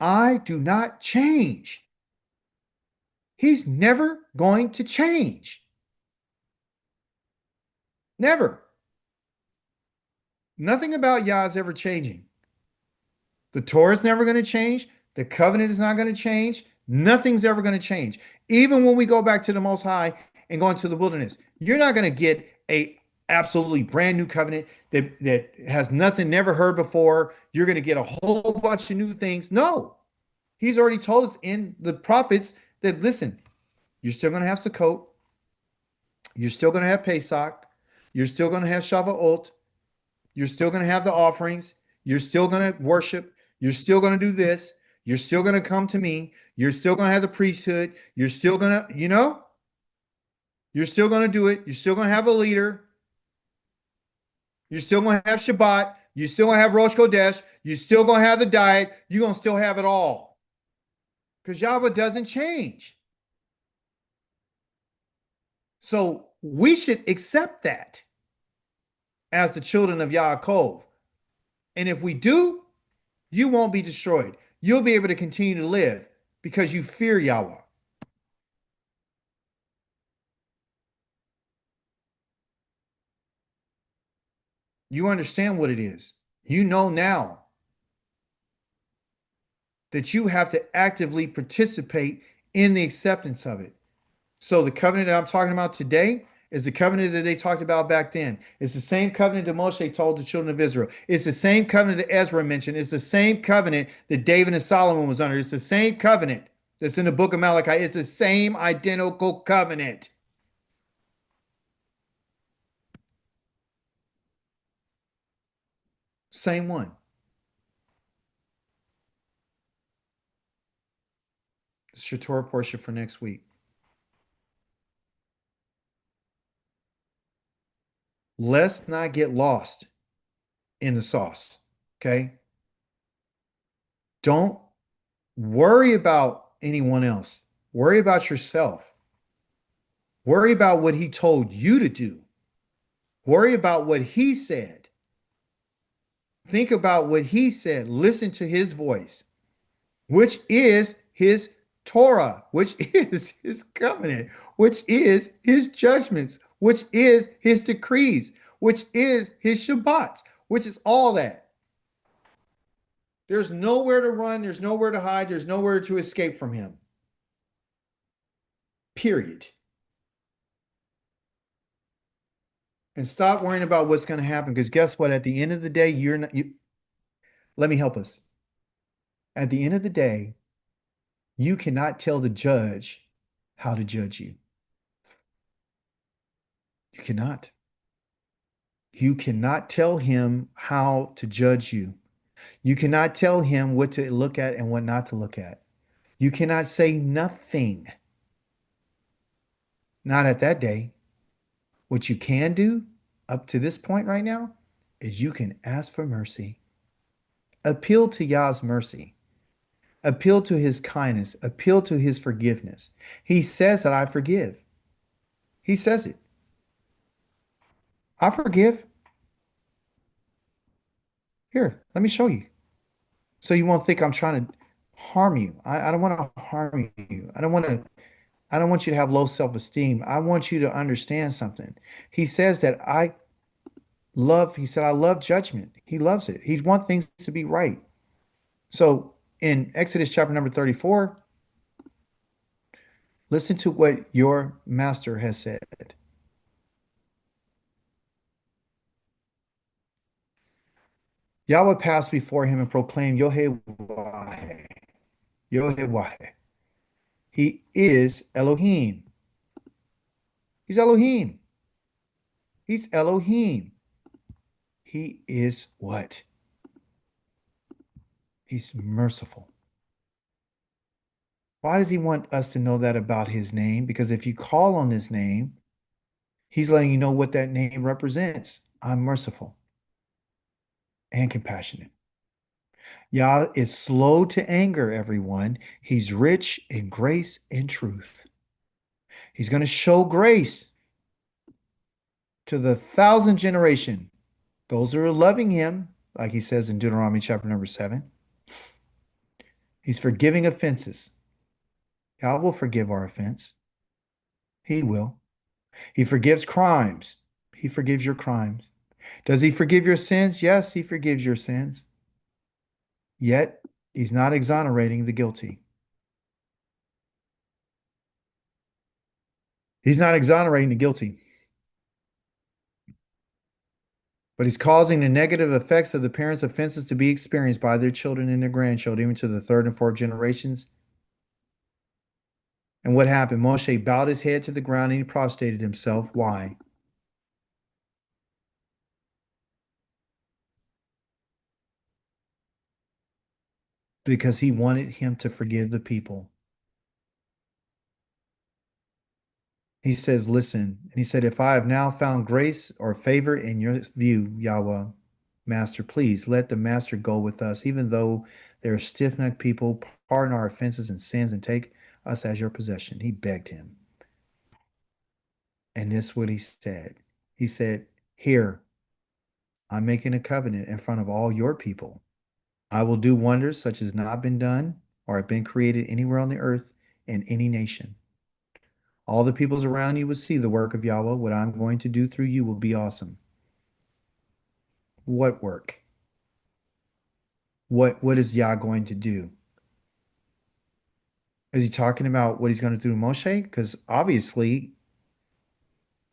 I do not change. He's never going to change. Never. Nothing about Yah is ever changing. The Torah is never going to change. The covenant is not going to change. Nothing's ever going to change. Even when we go back to the Most High and go into the wilderness, you're not going to get a absolutely brand new covenant that has nothing never heard before. You're going to get a whole bunch of new things. No, he's already told us in the prophets that, listen, you're still going to have Sukkot. You're still going to have Pesach. You're still going to have Shavuot. You're still going to have the offerings. You're still going to worship. You're still going to do this. You're still going to come to me. You're still going to have the priesthood. You're still going to, you're still going to do it. You're still going to have a leader. You're still going to have Shabbat. You're still going to have Rosh Kodesh. You're still going to have the diet. You're going to still have it all. Because Yahweh doesn't change. So we should accept that as the children of Yaakov. And if we do, you won't be destroyed. You'll be able to continue to live because you fear Yahweh. You understand what it is. You know now that you have to actively participate in the acceptance of it. So the covenant that I'm talking about today is the covenant that they talked about back then. It's the same covenant that Moshe told the children of Israel. It's the same covenant that Ezra mentioned. It's the same covenant that David and Solomon was under. It's the same covenant that's in the book of Malachi. It's the same identical covenant. Same one. It's your Torah portion for next week. Let's not get lost in the sauce. Okay? Don't worry about anyone else. Worry about yourself. Worry about what he told you to do. Worry about what he said. Think about what he said. Listen to his voice, which is his Torah, which is his covenant, which is his judgments, which is his decrees, which is his Shabbats, which is all that. There's nowhere to run. There's nowhere to hide. There's nowhere to escape from him. Period. And stop worrying about what's going to happen. Because guess what? At the end of the day, you're not. Let me help us. At the end of the day, you cannot tell the judge how to judge you. You cannot. You cannot tell him how to judge you. You cannot tell him what to look at and what not to look at. You cannot say nothing. Not at that day. What you can do up to this point right now is you can ask for mercy. Appeal to Yah's mercy. Appeal to his kindness. Appeal to his forgiveness. He says that I forgive. He says it. I forgive. Here, let me show you. So you won't think I'm trying to harm you. I don't want to harm you. I don't want you to have low self-esteem. I want you to understand something. He says that I love judgment. He loves it. He wants things to be right. So in Exodus chapter number 34, listen to what your master has said. Yahweh passed before him and proclaimed, Yohewah, Yohewah. He is Elohim. He's Elohim. He's Elohim. He is what? He's merciful. Why does he want us to know that about his name? Because if you call on his name, he's letting you know what that name represents. I'm merciful and compassionate. Yah is slow to anger, everyone. He's rich in grace and truth. He's going to show grace to the 1,000th generation, those who are loving him, like he says in Deuteronomy chapter number 7. He's forgiving offenses. God will forgive our offense. He will. He forgives crimes. He forgives your crimes. Does he forgive your sins? Yes, he forgives your sins. Yet, he's not exonerating the guilty. He's not exonerating the guilty, but he's causing the negative effects of the parents' offenses to be experienced by their children and their grandchildren, even to the third and fourth generations. And what happened? Moshe bowed his head to the ground and he prostrated himself. Why? Because he wanted him to forgive the people. He says, listen, and he said, if I have now found grace or favor in your view, Yahweh, Master, please let the Master go with us, even though they're stiff-necked people, pardon our offenses and sins and take us as your possession. He begged him. And this is what he said. He said, here, I'm making a covenant in front of all your people. I will do wonders such as not been done or have been created anywhere on the earth in any nation. All the peoples around you will see the work of Yahweh. What I'm going to do through you will be awesome. What work? What is Yah going to do? Is he talking about what he's going to do to Moshe? Because obviously,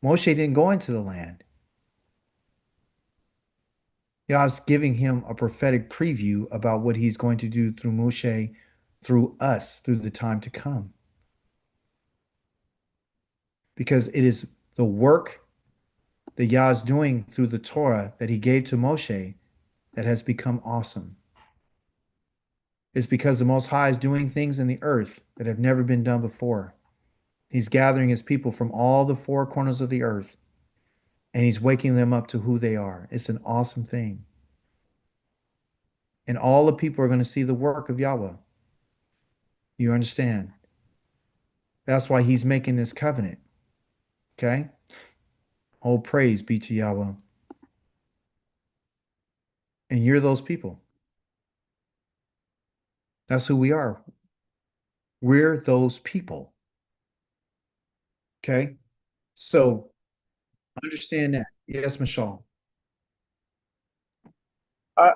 Moshe didn't go into the land. Yah's giving him a prophetic preview about what he's going to do through Moshe, through us, through the time to come. Because it is the work that Yah is doing through the Torah that he gave to Moshe that has become awesome. It's because the Most High is doing things in the earth that have never been done before. He's gathering his people from all the four corners of the earth, and he's waking them up to who they are. It's an awesome thing. And all the people are going to see the work of Yahweh. You understand? That's why he's making this covenant. Okay? All praise be to Yahweh. And you're those people. That's who we are. We're those people. Okay? So understand that. Yes, Michelle. I